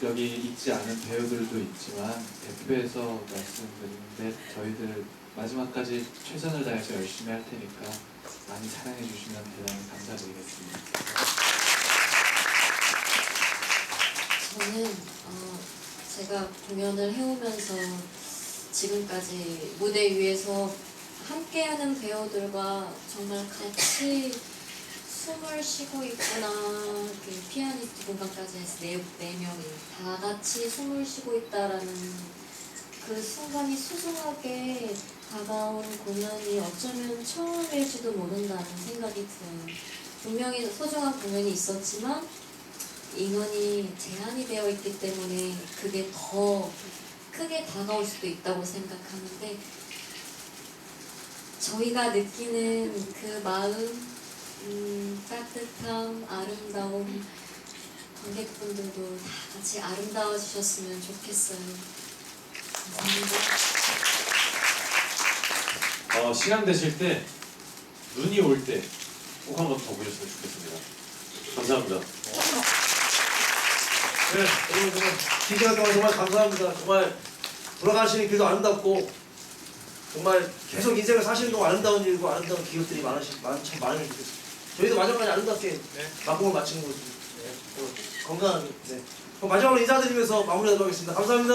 여기 있지 않은 배우들도 있지만 대표해서 말씀드리는데 저희들 마지막까지 최선을 다해서 열심히 할 테니까 많이 사랑해 주시면 대단히 감사드리겠습니다. 저는 제가 공연을 해오면서 지금까지 무대 위에서 함께하는 배우들과 정말 같이 숨을 쉬고 있구나. 그 피아니스트 분간까지 해서 네 명이 다 같이 숨을 쉬고 있다라는 그 순간이 소중하게 다가온 공연이 어쩌면 처음일지도 모른다는 생각이 들어요. 분명히 소중한 공연이 있었지만 인원이 제한이 되어 있기 때문에 그게 더 크게 다가올 수도 있다고 생각하는데 저희가 느끼는 그 마음, 따뜻함, 아름다움 관객분들도 다 같이 아름다워지셨으면 좋겠어요. 감사합니다. 시간 되실 때 눈이 올 때 꼭 한 번 더 보셨으면 좋겠습니다. 감사합니다. 네, 여러분 정말 긴 시간 동안 정말 감사합니다. 정말 돌아가시는 길도 아름답고 정말 계속 인생을 사시는 동안 아름다운 일과 아름다운 기억들이 참 많으면 좋겠습니다. 저희도 마지막까지 아름답게 막공을 마치는 거죠. 건강하게. 그럼 마지막으로 인사드리면서 마무리하도록 하겠습니다. 감사합니다.